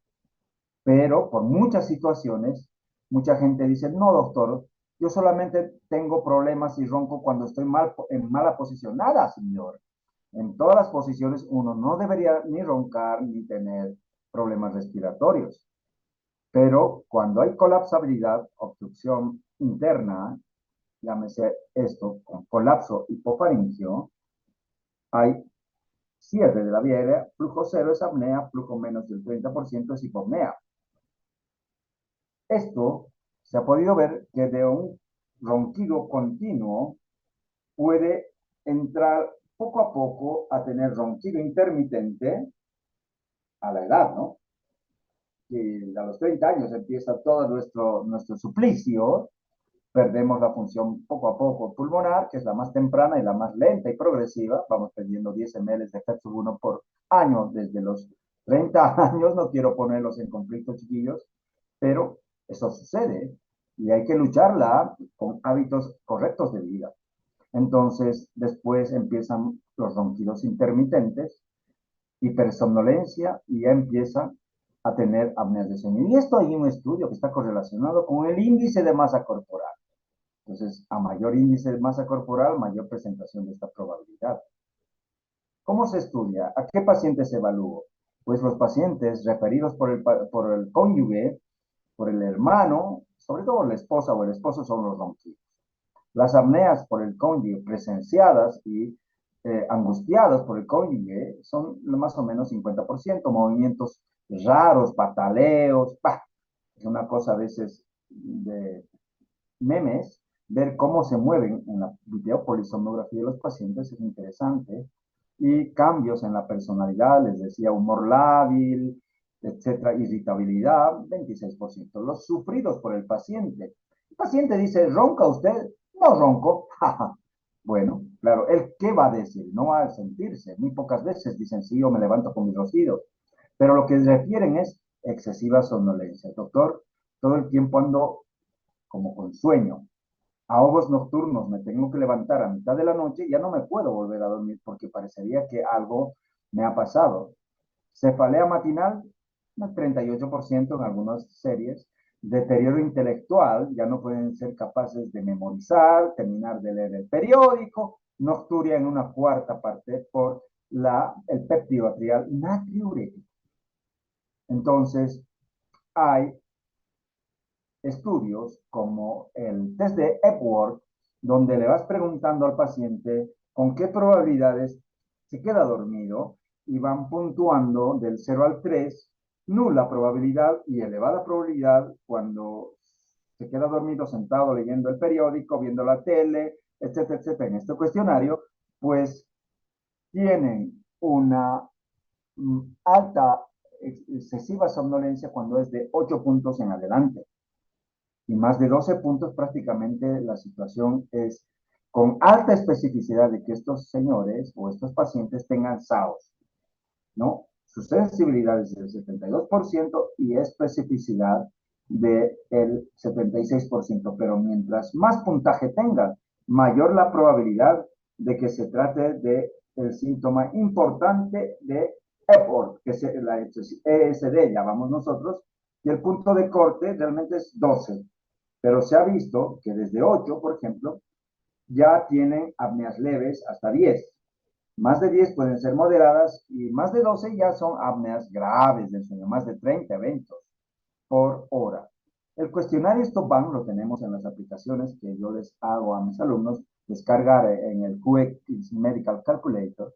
pero por muchas situaciones, mucha gente dice, no, doctor, yo solamente tengo problemas y ronco cuando estoy en mala posición. Nada, señor. En todas las posiciones uno no debería ni roncar ni tener problemas respiratorios. Pero cuando hay colapsabilidad, obstrucción interna, llámese esto, con colapso hipofaringio, hay cierre de la vía aérea, flujo cero es apnea, flujo menos del 30% es hipopnea. Esto se ha podido ver que de un ronquido continuo puede entrar poco a poco a tener ronquido intermitente a la edad, ¿no? Que a los 30 años empieza todo nuestro suplicio, perdemos la función poco a poco pulmonar, que es la más temprana y la más lenta y progresiva. Vamos perdiendo 10 ml de F1 por año desde los 30 años. No quiero ponerlos en conflicto, chiquillos, pero eso sucede y hay que lucharla con hábitos correctos de vida. Entonces, después empiezan los ronquidos intermitentes, hipersomnolencia y ya empieza a tener apneas de sueño. Y esto hay un estudio que está correlacionado con el índice de masa corporal. Entonces, a mayor índice de masa corporal, mayor presentación de esta probabilidad. ¿Cómo se estudia? ¿A qué pacientes se evalúa? Pues los pacientes referidos por el cónyuge, por el hermano, sobre todo la esposa o el esposo son los ronquidos. Las apneas por el cónyuge presenciadas y angustiadas por el cónyuge son más o menos 50%, movimientos raros, pataleos, es una cosa a veces de memes, ver cómo se mueven en la videopolisomnografía de los pacientes es interesante. Y cambios en la personalidad, les decía, humor lábil, etcétera, irritabilidad, 26%. Los sufridos por el paciente. El paciente dice, ¿ronca usted? No ronco. Bueno, claro, ¿él qué va a decir? No va a sentirse. Muy pocas veces dicen, sí, yo me levanto con mis rocidos. Pero lo que refieren es excesiva somnolencia. Doctor, todo el tiempo ando como con sueño, ahogos nocturnos, me tengo que levantar a mitad de la noche, ya no me puedo volver a dormir porque parecería que algo me ha pasado. Cefalea matinal, un 38% en algunas series. Deterioro intelectual, ya no pueden ser capaces de memorizar, terminar de leer el periódico. Nocturia en una cuarta parte por el péptido atrial natriurético. Entonces, hay estudios como el test de Epworth, donde le vas preguntando al paciente con qué probabilidades se queda dormido y van puntuando del 0 al 3, nula probabilidad y elevada probabilidad cuando se queda dormido sentado leyendo el periódico, viendo la tele, etcétera, etcétera. En este cuestionario, pues tienen una alta excesiva somnolencia cuando es de 8 puntos en adelante y más de 12 puntos, prácticamente la situación es con alta especificidad de que estos señores o estos pacientes tengan SAOS, ¿no? Su sensibilidad es del 72% y especificidad del 76%, pero mientras más puntaje tengan, mayor la probabilidad de que se trate de el síntoma importante de Epworth, que es la ESD, llamamos nosotros, y el punto de corte realmente es 12. Pero se ha visto que desde 8, por ejemplo, ya tienen apneas leves hasta 10. Más de 10 pueden ser moderadas y más de 12 ya son apneas graves del sueño, más de 30 eventos por hora. El cuestionario Stop-Bang lo tenemos en las aplicaciones que yo les hago a mis alumnos descargar en el QX Medical Calculator,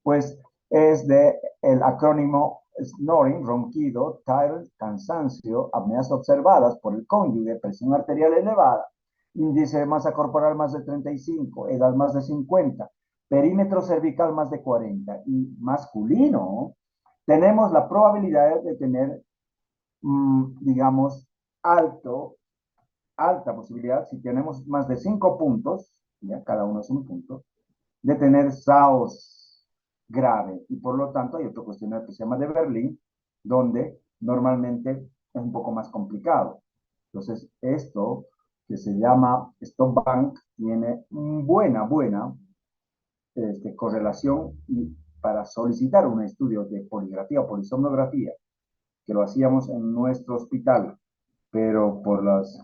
pues es de el acrónimo snoring, ronquido, tired, cansancio, apneas observadas por el cónyuge, presión arterial elevada, índice de masa corporal más de 35, edad más de 50, perímetro cervical más de 40 y masculino, tenemos la probabilidad de tener, digamos, alta posibilidad, si tenemos más de 5 puntos, ya cada uno es un punto, de tener SAOS grave. Y por lo tanto hay otro cuestionario que se llama de Berlín, donde normalmente es un poco más complicado. Entonces, esto que se llama Stop Bank tiene buena correlación y para solicitar un estudio de poligrafía o polisomnografía, que lo hacíamos en nuestro hospital, pero por las,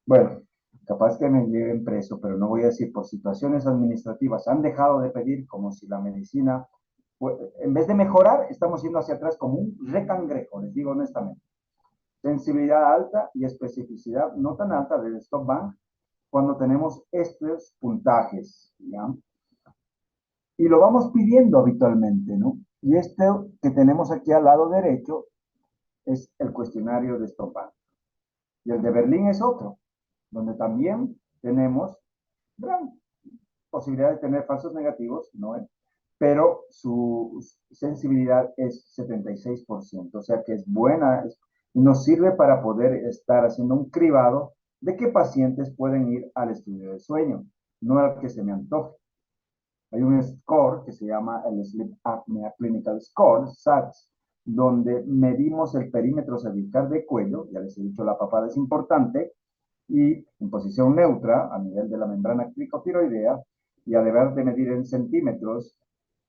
bueno, capaz que me lleven preso, pero no voy a decir, por situaciones administrativas, han dejado de pedir como si la medicina, pues, en vez de mejorar, estamos yendo hacia atrás como un recangrejo, les digo honestamente. Sensibilidad alta y especificidad no tan alta del stop bank cuando tenemos estos puntajes, ¿ya? Y lo vamos pidiendo habitualmente, ¿no? Y este que tenemos aquí al lado derecho es el cuestionario de stop bank. Y el de Berlín es otro, donde también tenemos gran posibilidad de tener falsos negativos, ¿no? Pero su sensibilidad es 76%, o sea que es buena y nos sirve para poder estar haciendo un cribado de qué pacientes pueden ir al estudio de sueño, no al que se me antoje. Hay un score que se llama el Sleep Apnea Clinical Score, SATS, donde medimos el perímetro cervical de cuello, ya les he dicho la papada es importante, y en posición neutra, a nivel de la membrana cricotiroidea, y a deber de medir en centímetros,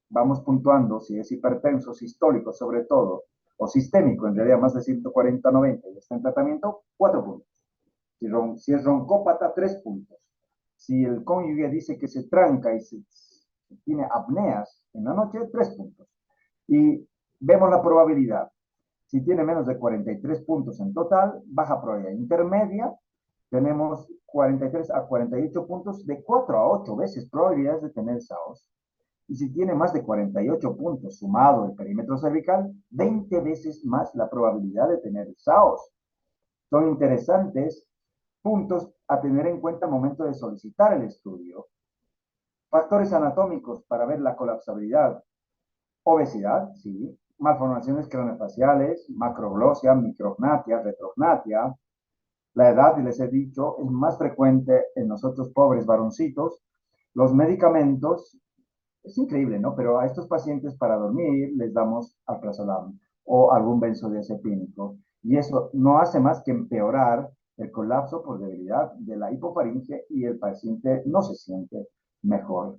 vamos puntuando si es hipertenso, sistólico sobre todo, o sistémico, en realidad más de 140-90 y está en tratamiento, 4 puntos. Si es roncópata, 3 puntos. Si el cónyuge dice que se tranca y tiene apneas en la noche, 3 puntos. Y vemos la probabilidad. Si tiene menos de 43 puntos en total, baja probabilidad. Intermedia, tenemos 43 a 48 puntos, de 4 a 8 veces probabilidades de tener SAOS. Y si tiene más de 48 puntos sumado el perímetro cervical, 20 veces más la probabilidad de tener SAOS. Son interesantes puntos a tener en cuenta al momento de solicitar el estudio. Factores anatómicos para ver la colapsabilidad. Obesidad, sí. Malformaciones craneofaciales, macroglosia, micrognatia, retrognatia. La edad, les he dicho, es más frecuente en nosotros pobres varoncitos. Los medicamentos, es increíble, ¿no? Pero a estos pacientes para dormir les damos alprazolam o algún benzodiazepínico. Y eso no hace más que empeorar el colapso por debilidad de la hipofaringe y el paciente no se siente mejor.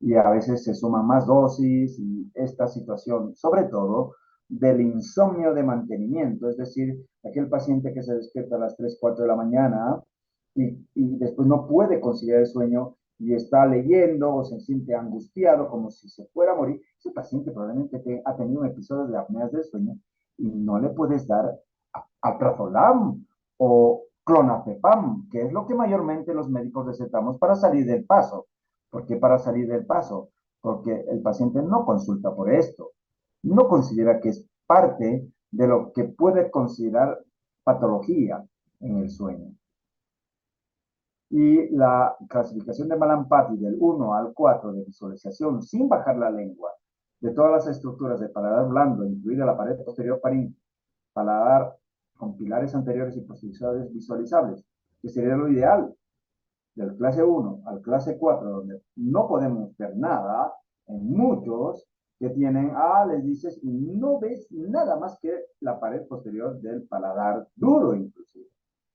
Y a veces se suman más dosis y esta situación, sobre todo, del insomnio de mantenimiento, es decir, aquel paciente que se despierta a las 3 4 de la mañana y después no puede conciliar el sueño y está leyendo o se siente angustiado como si se fuera a morir, ese paciente probablemente ha tenido un episodio de apneas del sueño y no le puedes dar alprazolam o clonazepam, que es lo que mayormente los médicos recetamos para salir del paso. ¿Por qué para salir del paso? Porque el paciente no consulta por esto, no considera que es parte de lo que puede considerar patología en el sueño. Y la clasificación de Malampati del 1 al 4 de visualización sin bajar la lengua de todas las estructuras de paladar blando, incluida la pared posterior faríngea, paladar con pilares anteriores y posteriores visualizables, que sería lo ideal, del clase 1 al clase 4, donde no podemos ver nada, en muchos que tienen, les dices, no ves nada más que la pared posterior del paladar duro, inclusive.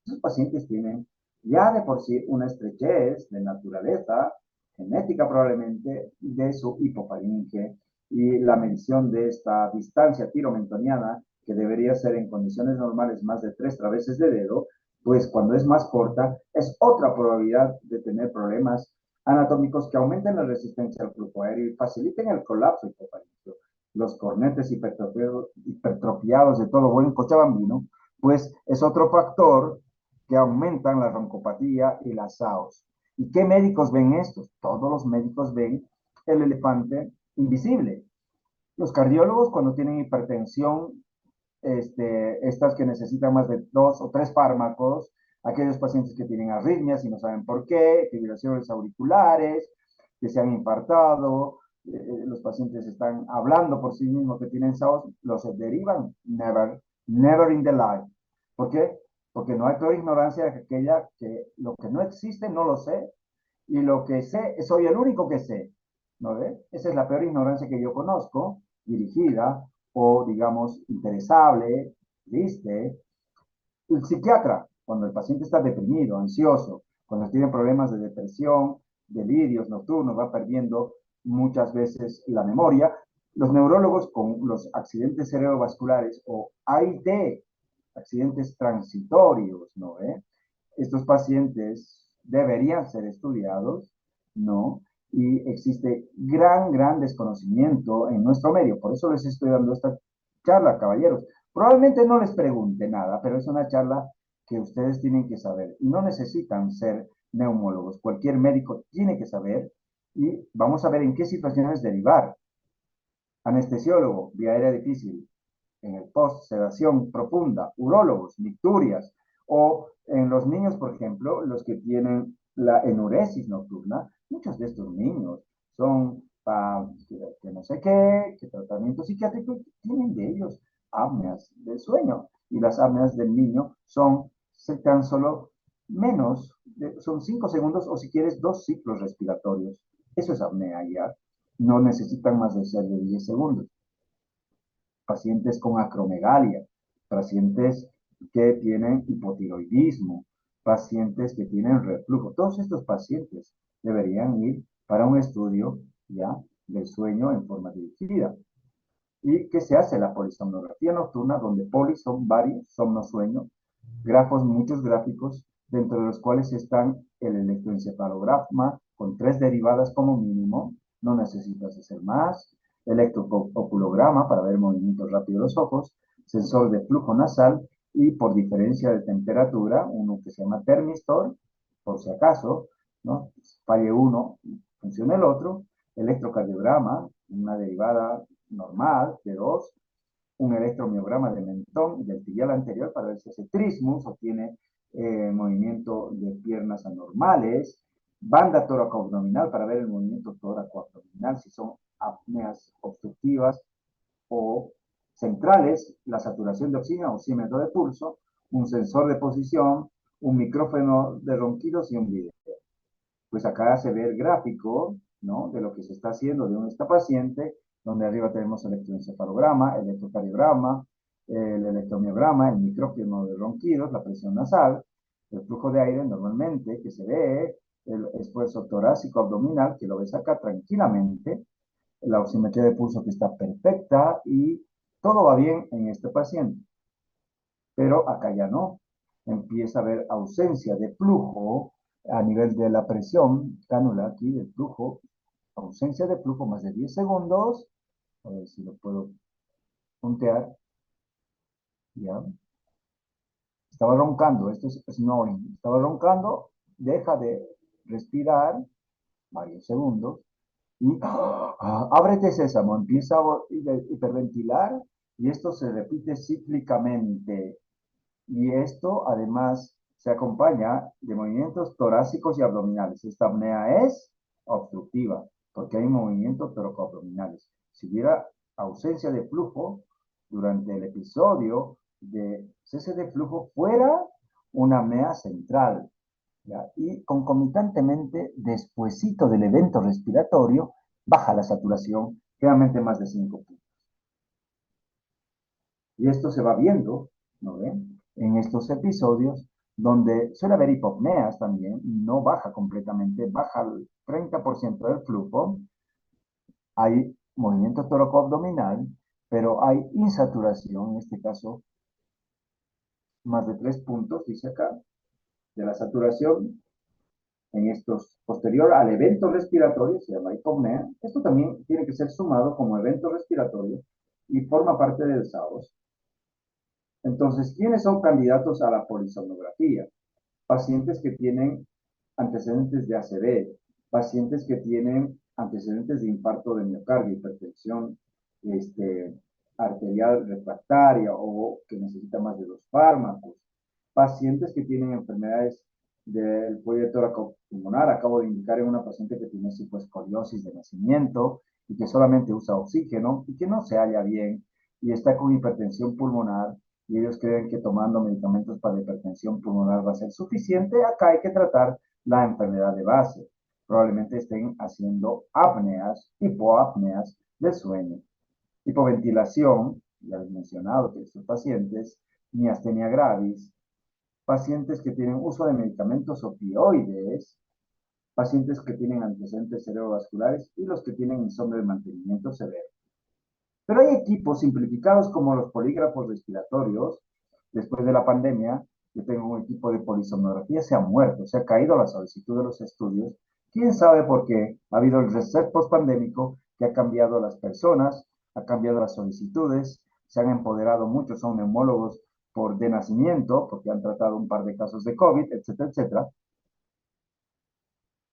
Esos pacientes tienen ya de por sí una estrechez de naturaleza, genética probablemente, de su hipofaringe, y la medición de esta distancia tiromentoniana, que debería ser en condiciones normales más de 3 traveses de dedo, pues cuando es más corta, es otra probabilidad de tener problemas anatómicos que aumenten la resistencia al flujo aéreo y faciliten el colapso hipofaríngeo. Los cornetes hipertrofiados de todo buen cochabambino, pues es otro factor que aumentan la roncopatía y las SAOS. ¿Y qué médicos ven estos? Todos los médicos ven el elefante invisible. Los cardiólogos cuando tienen hipertensión, estas que necesitan más de 2 o 3 fármacos, aquellos pacientes que tienen arritmias y no saben por qué, fibrilaciones auriculares, que se han infartado, los pacientes están hablando por sí mismos que tienen SAOS, los derivan never in the life. ¿Por qué? Porque no hay peor ignorancia que aquella que lo que no existe no lo sé y lo que sé soy el único que sé. ¿No ve? Esa es la peor ignorancia que yo conozco, dirigida o, digamos, interesable, triste. El psiquiatra, cuando el paciente está deprimido, ansioso, cuando tiene problemas de depresión, delirios nocturnos, va perdiendo muchas veces la memoria. Los neurólogos con los accidentes cerebrovasculares o AIT, accidentes transitorios, ¿no? Estos pacientes deberían ser estudiados, ¿no? Y existe gran desconocimiento en nuestro medio. Por eso les estoy dando esta charla, caballeros. Probablemente no les pregunte nada, pero es una charla que ustedes tienen que saber. Y no necesitan ser neumólogos. Cualquier médico tiene que saber y vamos a ver en qué situaciones derivar. Anestesiólogo, vía aérea difícil, en el post, sedación profunda, urólogos, nicturias, o en los niños, por ejemplo, los que tienen la enuresis nocturna, muchos de estos niños son que no sé qué, que tratamiento psiquiátrico tienen de ellos apneas del sueño. Y las apneas del niño son tan solo menos, son 5 segundos o si quieres 2 ciclos respiratorios. Eso es apnea ya. No necesitan más de ser de 10 segundos. Pacientes con acromegalia, pacientes que tienen hipotiroidismo, pacientes que tienen reflujo. Todos estos pacientes deberían ir para un estudio ya del sueño en forma dirigida. ¿Y qué se hace? La polisomnografía nocturna, donde poli son varios, somnosueño, grafos, muchos gráficos, dentro de los cuales están el electroencefalograma con 3 derivadas como mínimo, no necesitas hacer más, electrooculograma para ver movimientos rápidos de los ojos, sensor de flujo nasal y por diferencia de temperatura, uno que se llama termistor, por si acaso, ¿no? Falle uno, funciona el otro, electrocardiograma, una derivada normal de 2, un electromiograma de mentón del tibial anterior para ver si hace trismus o tiene movimiento de piernas anormales, banda tóraco-abdominal para ver el movimiento tóraco-abdominal, si son apneas obstructivas o centrales, la saturación de oxígeno, oxímetro de pulso, un sensor de posición, un micrófono de ronquidos y un video. Pues acá se ve el gráfico, ¿no? De lo que se está haciendo de esta paciente, donde arriba tenemos el electroencefalograma, el electrocardiograma, el electromiograma, el micrófono de ronquidos, la presión nasal, el flujo de aire normalmente que se ve, el esfuerzo torácico abdominal, que lo ves acá tranquilamente, la oximetría de pulso que está perfecta y todo va bien en este paciente. Pero acá ya no. Empieza a haber ausencia de flujo a nivel de la presión cánula aquí del flujo, ausencia de flujo más de 10 segundos. A ver si lo puedo puntear. Ya. Estaba roncando, esto es snoring. Estaba roncando, deja de respirar varios segundos y ábrete sésamo, empieza a hiperventilar y esto se repite cíclicamente. Y esto además se acompaña de movimientos torácicos y abdominales. Esta apnea es obstructiva porque hay movimientos toracoabdominales. Si hubiera ausencia de flujo durante el episodio de cese de flujo, fuera una apnea central. ¿Ya? Y concomitantemente, despuesito del evento respiratorio, baja la saturación, generalmente más de 5 puntos. Y esto se va viendo, ¿no ven? En estos episodios donde suele haber hipopneas también, no baja completamente, baja el 30% del flujo, hay movimiento toracoabdominal, pero hay insaturación, en este caso, más de 3 puntos, dice acá, de la saturación en estos posterior al evento respiratorio, se llama hipopnea. Esto también tiene que ser sumado como evento respiratorio y forma parte del SAOS. Entonces, ¿quiénes son candidatos a la polisomnografía? Pacientes que tienen antecedentes de ACV, pacientes que tienen antecedentes de infarto de miocardio, hipertensión arterial refractaria o que necesita más de 2 fármacos, pacientes que tienen enfermedades del cuello tóraco-pulmonar. Acabo de indicar en una paciente que tiene cifoescoliosis de nacimiento y que solamente usa oxígeno y que no se halla bien y está con hipertensión pulmonar y ellos creen que tomando medicamentos para hipertensión pulmonar va a ser suficiente. Acá hay que tratar la enfermedad de base. Probablemente estén haciendo apneas, hipoapneas del sueño. Hipoventilación ya les he mencionado que estos pacientes, miastenia gravis, pacientes que tienen uso de medicamentos opioides, pacientes que tienen antecedentes cerebrovasculares y los que tienen insomnio de mantenimiento severo. Pero hay equipos simplificados como los polígrafos respiratorios. Después de la pandemia, yo tengo un equipo de polisomnografía, se ha muerto, se ha caído la solicitud de los estudios. ¿Quién sabe por qué? Ha habido el reset post-pandémico que ha cambiado a las personas, ha cambiado las solicitudes, se han empoderado muchos, son neumólogos de nacimiento, porque han tratado un par de casos de COVID, etcétera, etcétera,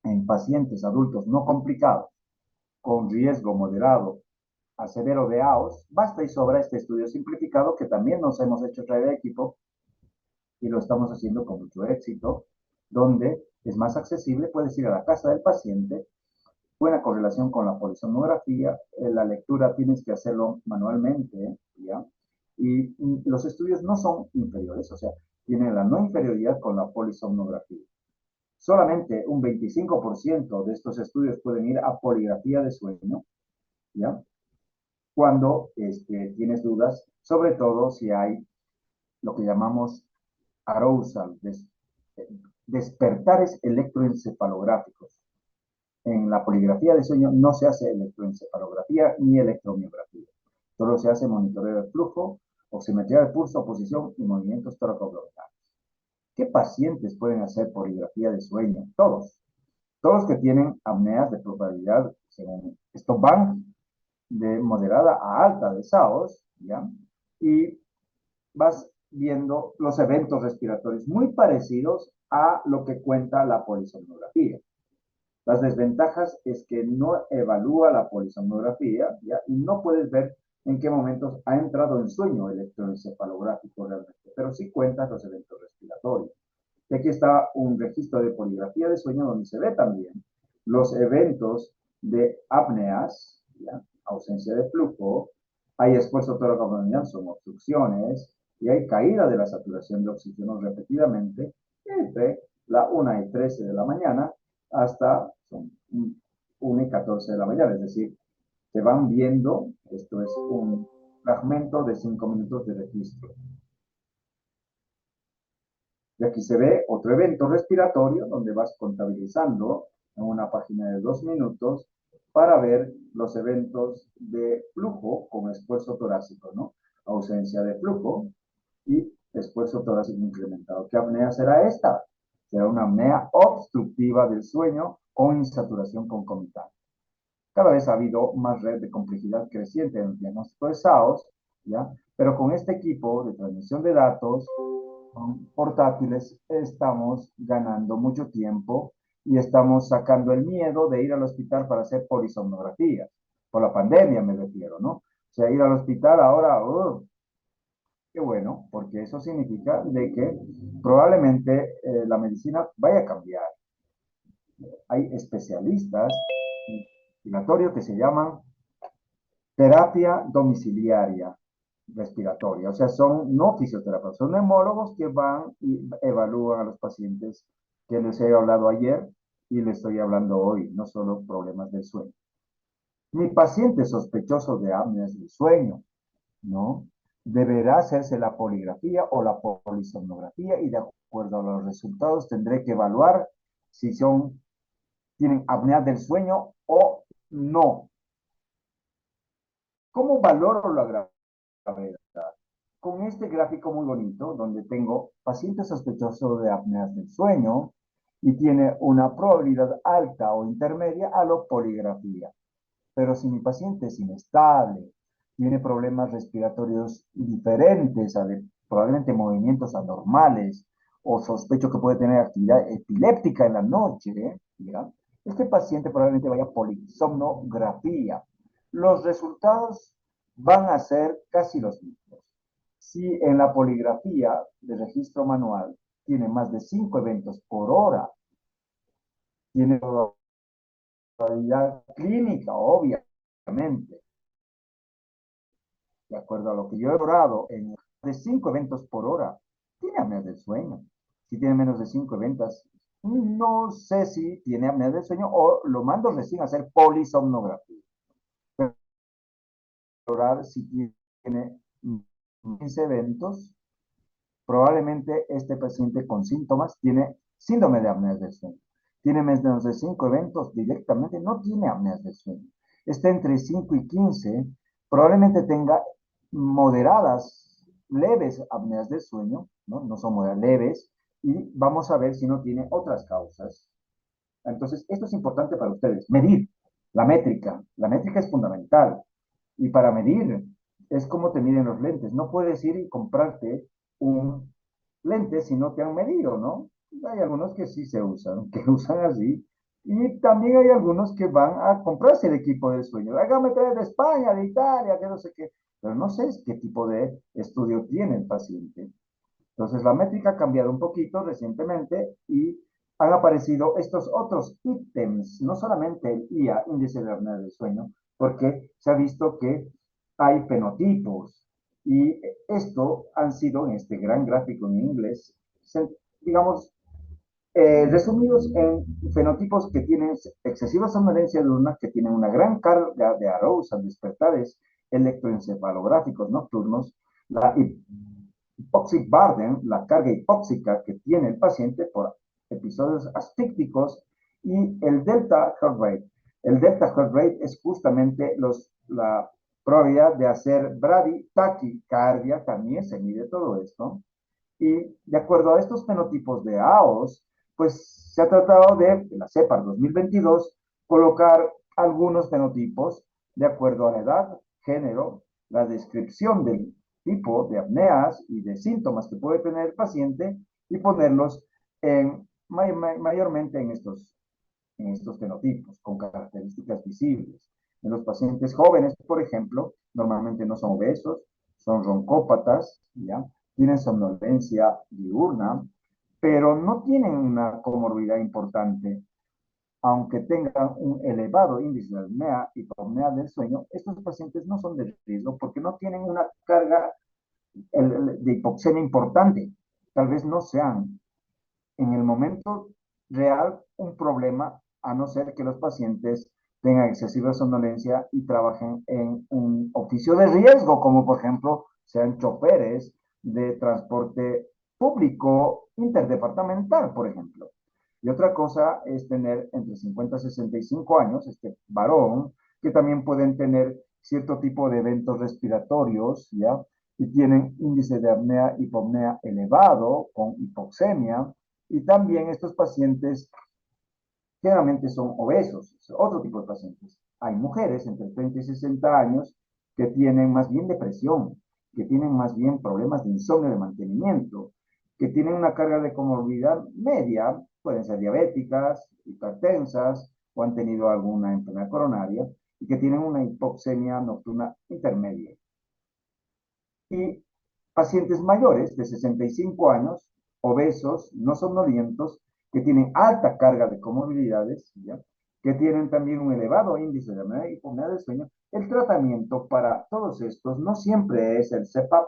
en pacientes adultos no complicados, con riesgo moderado a severo de AOS, basta y sobra este estudio simplificado que también nos hemos hecho traer de equipo y lo estamos haciendo con mucho éxito, donde es más accesible, puedes ir a la casa del paciente, buena correlación con la polisomnografía, la lectura tienes que hacerlo manualmente, ¿ya? Y los estudios no son inferiores, o sea, tienen la no inferioridad con la polisomnografía. Solamente un 25% de estos estudios pueden ir a poligrafía de sueño, ¿ya? Cuando tienes dudas, sobre todo si hay lo que llamamos arousal, despertares electroencefalográficos. En la poligrafía de sueño no se hace electroencefalografía ni electromiografía. Solo se hace monitoreo de flujo, oximetría de pulso, posición y movimientos toracoabdominales. ¿Qué pacientes pueden hacer poligrafía de sueño? Todos. Todos los que tienen apneas de probabilidad, según esto van de moderada a alta de SAOS, ¿ya? Y vas viendo los eventos respiratorios muy parecidos a lo que cuenta la polisomnografía. Las desventajas es que no evalúa la polisomnografía, ¿ya? Y no puedes ver en qué momentos ha entrado en sueño electroencefalográfico realmente, pero sí cuentas los eventos respiratorios. Y aquí está un registro de poligrafía de sueño donde se ve también los eventos de apneas, ¿ya? Ausencia de flujo, hay esfuerzo toracoabdominal, son obstrucciones, y hay caída de la saturación de oxígeno repetidamente entre la 1 y 13 de la mañana hasta 1 y 14 de la mañana, es decir, se van viendo, esto es un fragmento de 5 minutos de registro. Y aquí se ve otro evento respiratorio donde vas contabilizando en una página de 2 minutos para ver los eventos de flujo con esfuerzo torácico, ¿no? Ausencia de flujo y esfuerzo torácico incrementado. ¿Qué apnea será esta? Será una apnea obstructiva del sueño con insaturación concomitante. Cada vez ha habido más red de complejidad creciente en el diagnóstico de SAOS, ¿ya? Pero con este equipo de transmisión de datos portátiles estamos ganando mucho tiempo y estamos sacando el miedo de ir al hospital para hacer polisomnografías. Por la pandemia me refiero, ¿no? O sea, ir al hospital ahora, qué bueno, porque eso significa de que probablemente la medicina vaya a cambiar. Hay especialistas respiratorios que se llaman terapia domiciliaria respiratoria. O sea, son no fisioterapeutas, son neumólogos que van y evalúan a los pacientes que les he hablado ayer y les estoy hablando hoy, no solo problemas del sueño. Mi paciente sospechoso de apneas del sueño, ¿no? Deberá hacerse la poligrafía o la polisomnografía y de acuerdo a los resultados tendré que evaluar si tienen apnea del sueño o no. ¿Cómo valoro la gravedad? Con este gráfico muy bonito, donde tengo pacientes sospechosos de apneas del sueño y tiene una probabilidad alta o intermedia a la poligrafía. Pero si mi paciente es inestable, tiene problemas respiratorios diferentes, probablemente movimientos anormales, o sospecho que puede tener actividad epiléptica en la noche, ¿ya? Este paciente probablemente vaya a polisomnografía. Los resultados van a ser casi los mismos. Si en la poligrafía de registro manual tiene más de 5 eventos por hora, tiene probabilidad clínica, obviamente, de acuerdo a lo que yo he logrado, en de 5 eventos por hora, tiene apnea del sueño. Si tiene menos de 5 eventos, no sé si tiene apnea del sueño o lo mando recién a hacer polisomnografía. Valorar si tiene 15 eventos, probablemente este paciente con síntomas tiene síndrome de apnea del sueño. Tiene menos de 5 eventos, directamente no tiene apneas del sueño. Está entre 5 y 15, probablemente tenga moderadas, leves apneas del sueño, ¿no? No son moderadas, leves, y vamos a ver si no tiene otras causas. Entonces, esto es importante para ustedes. Medir la métrica. La métrica es fundamental. Y para medir es como te miden los lentes. No puedes ir y comprarte un lente si no te han medido, ¿no? Hay algunos que sí se usan, que usan así. Y también hay algunos que van a comprarse el equipo del sueño. Hágame traer de España, de Italia, que no sé qué. Pero no sé qué tipo de estudio tiene el paciente. Entonces, la métrica ha cambiado un poquito recientemente y han aparecido estos otros ítems, no solamente el IA, índice de apnea del sueño, porque se ha visto que hay fenotipos y esto han sido en este gran gráfico en inglés, digamos, resumidos en fenotipos que tienen excesiva somnolencia diurna, que tienen una gran carga de arousal, despertares electroencefalográficos nocturnos, la hypoxic burden, la carga hipóxica que tiene el paciente por episodios asfícticos, y el delta heart rate. El delta heart rate es justamente la probabilidad de hacer braditaquicardia, también se mide todo esto. Y de acuerdo a estos fenotipos de AOS, pues se ha tratado de la CEPAR 2022, colocar algunos fenotipos de acuerdo a la edad, género, la descripción del tipo de apneas y de síntomas que puede tener el paciente y ponerlos mayormente en estos fenotipos con características visibles. En los pacientes jóvenes, por ejemplo, normalmente no son obesos, son roncópatas, ¿ya? Tienen somnolencia diurna, pero no tienen una comorbilidad importante. Aunque tengan un elevado índice de apnea y hipopnea del sueño, estos pacientes no son de riesgo porque no tienen una carga de hipoxemia importante. Tal vez no sean en el momento real un problema, a no ser que los pacientes tengan excesiva somnolencia y trabajen en un oficio de riesgo, como por ejemplo sean choferes de transporte público interdepartamental, por ejemplo. Y otra cosa es tener entre 50 y 65 años, este varón, que también pueden tener cierto tipo de eventos respiratorios, ¿ya? Y tienen índice de apnea, hipopnea elevado, con hipoxemia, y también estos pacientes generalmente son obesos, es otro tipo de pacientes. Hay mujeres entre 30 y 60 años que tienen más bien depresión, que tienen más bien problemas de insomnio de mantenimiento, que tienen una carga de comorbilidad media, pueden ser diabéticas, hipertensas o han tenido alguna enfermedad coronaria y que tienen una hipoxemia nocturna intermedia. Y pacientes mayores de 65 años, obesos, no somnolientos, que tienen alta carga de comorbilidades, ¿ya? Que tienen también un elevado índice de apnea y hipopnea del sueño. El tratamiento para todos estos no siempre es el CPAP.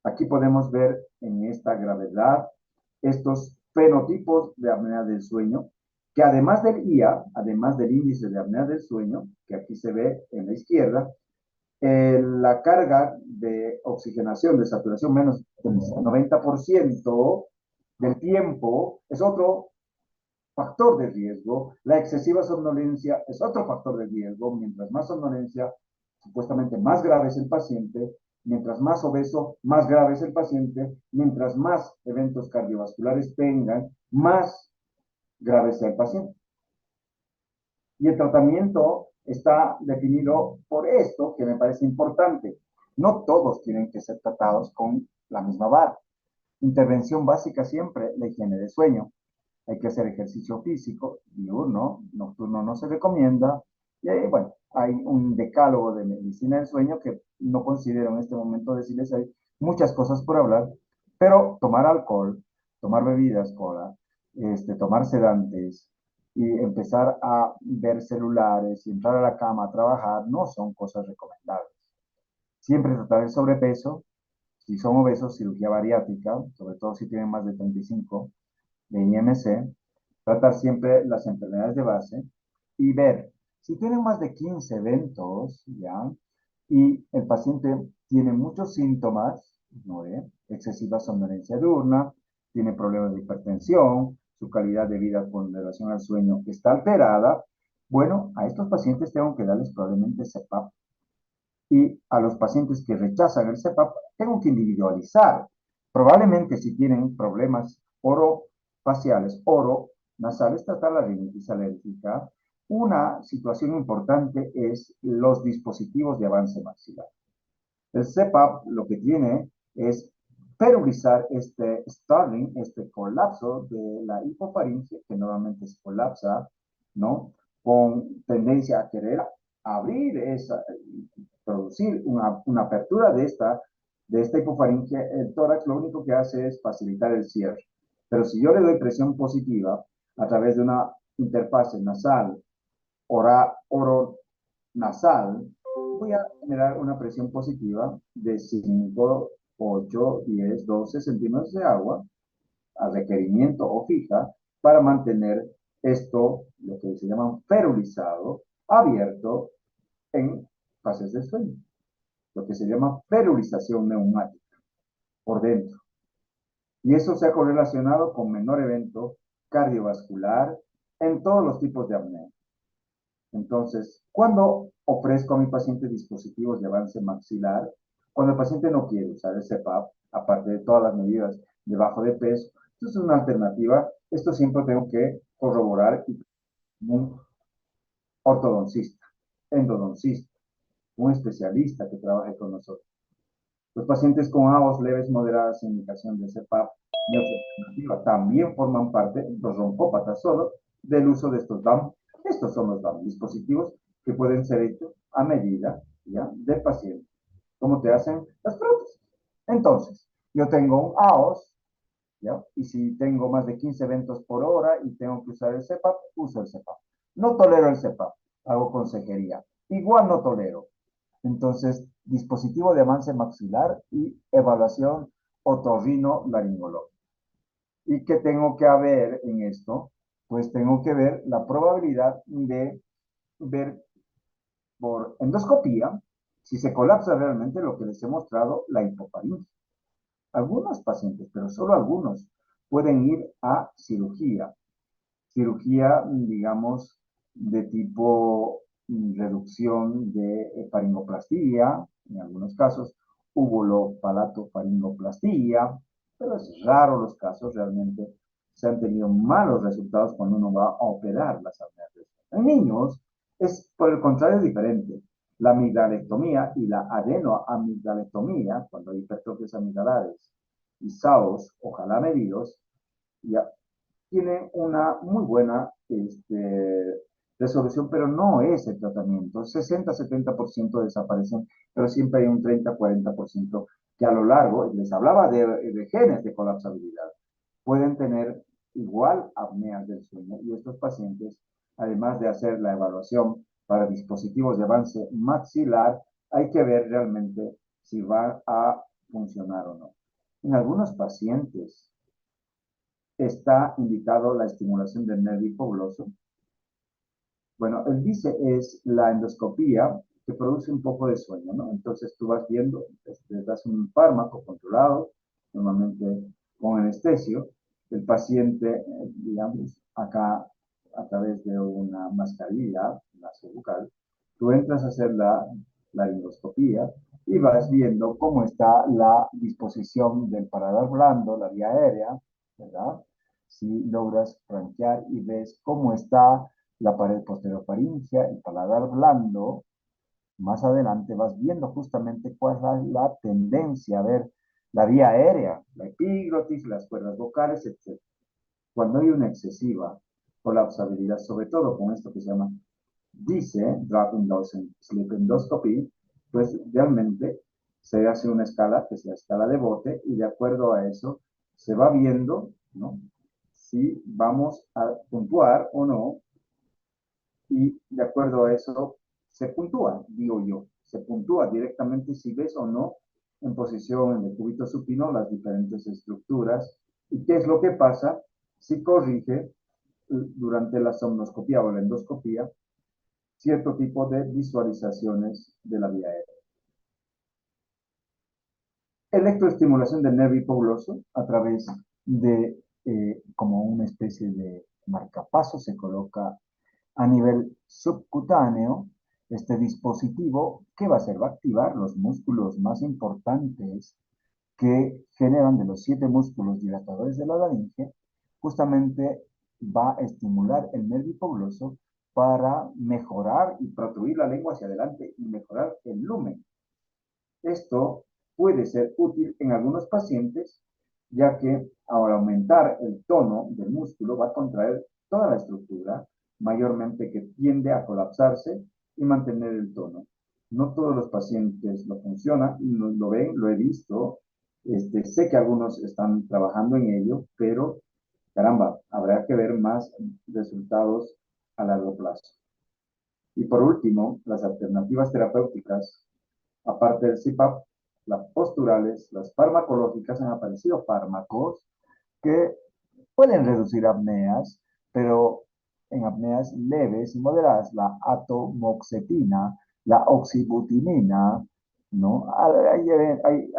Aquí podemos ver en esta gravedad estos fenotipos de apnea del sueño, que además del IA, además del índice de apnea del sueño, que aquí se ve en la izquierda, la carga de oxigenación, de saturación menos del 90% del tiempo es otro factor de riesgo. La excesiva somnolencia es otro factor de riesgo. Mientras más somnolencia, supuestamente más grave es el paciente. Mientras más obeso, más grave es el paciente. Mientras más eventos cardiovasculares tengan, más grave sea el paciente. Y el tratamiento está definido por esto, que me parece importante. No todos tienen que ser tratados con la misma vara. Intervención básica siempre, la higiene de sueño. Hay que hacer ejercicio físico, diurno, nocturno no se recomienda. Y ahí, bueno, hay un decálogo de medicina del sueño que no considero en este momento decirles, hay muchas cosas por hablar, pero tomar alcohol, tomar bebidas cola, tomar sedantes y empezar a ver celulares y entrar a la cama a trabajar no son cosas recomendables. Siempre tratar el sobrepeso, si son obesos, cirugía bariátrica, sobre todo si tienen más de 35 de IMC, tratar siempre las enfermedades de base y ver si tienen más de 15 eventos, ¿ya? y el paciente tiene muchos síntomas, ¿no ve? Excesiva somnolencia diurna, tiene problemas de hipertensión, su calidad de vida con relación al sueño está alterada. Bueno, a estos pacientes tengo que darles probablemente CEPAP, y a los pacientes que rechazan el CEPAP tengo que individualizar. Probablemente si tienen problemas orofaciales, oronasales, tratar la rinitis alérgica. Una situación importante es los dispositivos de avance maxilar. El CEPAP lo que tiene es periorizar este Starling, este colapso de la hipofaringe, que normalmente se colapsa, ¿no? Con tendencia a querer abrir esa, producir una apertura de esta hipofaringe. El tórax lo único que hace es facilitar el cierre. Pero si yo le doy presión positiva a través de una interfase nasal, oronasal, voy a generar una presión positiva de 5, 8, 10, 12 centímetros de agua a requerimiento o fija para mantener esto, lo que se llama ferulizado, abierto en fases de sueño, lo que se llama ferulización neumática por dentro. Y eso se ha correlacionado con menor evento cardiovascular en todos los tipos de apnea. Entonces, cuando ofrezco a mi paciente dispositivos de avance maxilar, cuando el paciente no quiere usar el CEPAP, aparte de todas las medidas de bajo de peso, esto es una alternativa. Esto siempre tengo que corroborar un ortodoncista, endodoncista, un especialista que trabaje con nosotros. Los pacientes con AOS leves moderadas sin indicación de CEPAP y otra alternativa también forman parte, los roncópatas solo, del uso de estos DAM. Estos son los DAM, dispositivos que pueden ser hechos a medida, ¿ya?, del paciente, como te hacen las prótesis. Entonces, yo tengo un AOS, ¿ya?, y si tengo más de 15 eventos por hora y tengo que usar el CEPAP, uso el CEPAP. No tolero el CEPAP, hago consejería. Igual no tolero. Entonces, dispositivo de avance maxilar y evaluación otorrinolaringológica. ¿Y qué tengo que ver en esto? Pues tengo que ver la probabilidad de ver por endoscopía si se colapsa realmente lo que les he mostrado, la hipofaringe. Algunos pacientes, pero solo algunos, pueden ir a cirugía. Cirugía, digamos, de tipo reducción de faringoplastía, en algunos casos, uvulopalatofaringoplastía, pero es raro los casos, realmente se han tenido malos resultados cuando uno va a operar las apneas. En niños es por el contrario diferente. La amigdalectomía y la adenoamigdalectomía, cuando hay hipertrofias amigdalares y SAOS, ojalá medidos, ya tiene una muy buena resolución, pero no es el tratamiento. 60-70% desaparecen, pero siempre hay un 30-40% que a lo largo, les hablaba de genes de colapsabilidad, pueden tener igual apneas del sueño. Y estos pacientes, además de hacer la evaluación para dispositivos de avance maxilar, hay que ver realmente si va a funcionar o no. En algunos pacientes está indicado la estimulación del nervio hipogloso. Bueno, el DICE es la endoscopía que produce un poco de sueño, ¿no? Entonces tú vas viendo, le das un fármaco controlado, normalmente con anestesio, el paciente, digamos, acá a través de una mascarilla nasobucal, tú entras a hacer la laringoscopía y vas viendo cómo está la disposición del paladar blando, la vía aérea, ¿verdad? Si logras franquear y ves cómo está la pared posterofaringea, el paladar blando, más adelante vas viendo justamente cuál es la tendencia a ver la vía aérea, la epiglotis, las cuerdas vocales, etc. Cuando hay una excesiva colapsabilidad, sobre todo con esto que se llama DISE, Drug Induced Sleep Endoscopy, pues realmente se hace una escala, que es la escala de Bote, y de acuerdo a eso se va viendo, ¿no?, si vamos a puntuar o no, y de acuerdo a eso se puntúa, digo yo, se puntúa directamente si ves o no en posición en el cúbito supino las diferentes estructuras y qué es lo que pasa si corrige durante la somnoscopía o la endoscopía cierto tipo de visualizaciones de la vía aérea. Electroestimulación del nervio hipoglóso a través de, como una especie de marcapaso, se coloca a nivel subcutáneo este dispositivo. ¿Qué va a hacer? Va a activar los músculos más importantes que generan de los 7 músculos dilatadores de la laringe. Justamente va a estimular el nervio hipogloso para mejorar y protruir la lengua hacia adelante y mejorar el lumen. Esto puede ser útil en algunos pacientes, ya que al aumentar el tono del músculo va a contraer toda la estructura, mayormente que tiende a colapsarse y mantener el tono. No todos los pacientes lo funcionan, lo ven, lo he visto. Sé que algunos están trabajando en ello, pero caramba, habrá que ver más resultados a largo plazo. Y por último, las alternativas terapéuticas, aparte del CPAP, las posturales, las farmacológicas, han aparecido fármacos que pueden reducir apneas, pero en apneas leves y moderadas, la atomoxetina, la oxibutinina, ¿no? Hay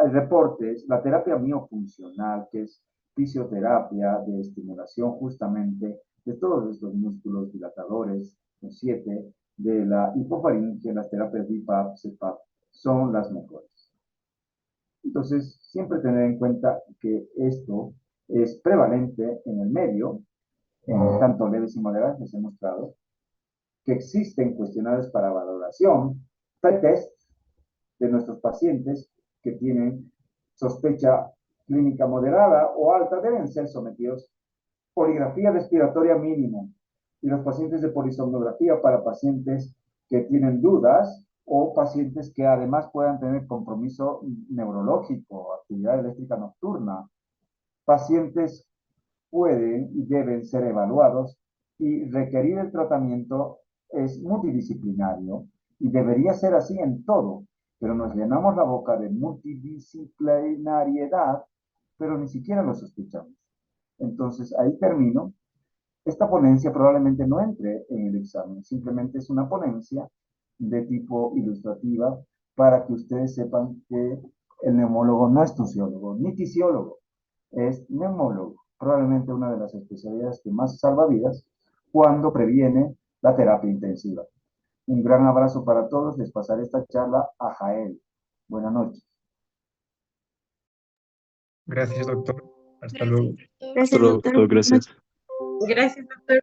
reportes, la terapia miofuncional, que es fisioterapia de estimulación justamente de todos estos músculos dilatadores, los 7, de la hipofaringe, las terapias BIPAP, CPAP, son las mejores. Entonces, siempre tener en cuenta que esto es prevalente en el medio, en tanto leves y moderadas, les he mostrado, que existen cuestionarios para valoración, pretest de nuestros pacientes que tienen sospecha clínica moderada o alta, deben ser sometidos a poligrafía respiratoria mínimo, y los pacientes de polisomnografía para pacientes que tienen dudas o pacientes que además puedan tener compromiso neurológico, actividad eléctrica nocturna. Pacientes pueden y deben ser evaluados, y requerir el tratamiento es multidisciplinario y debería ser así en todo, pero nos llenamos la boca de multidisciplinariedad, pero ni siquiera lo sospechamos. Entonces, ahí termino. Esta ponencia probablemente no entre en el examen, simplemente es una ponencia de tipo ilustrativa para que ustedes sepan que el neumólogo no es tusiólogo ni tisiólogo, es neumólogo, probablemente una de las especialidades que más salva vidas cuando previene la terapia intensiva. Un gran abrazo para todos, les pasaré esta charla a Jael. Buenas noches. Gracias, doctor. Hasta Gracias, luego. doctor. Gracias, doctor. Doctor, gracias. Gracias, doctor.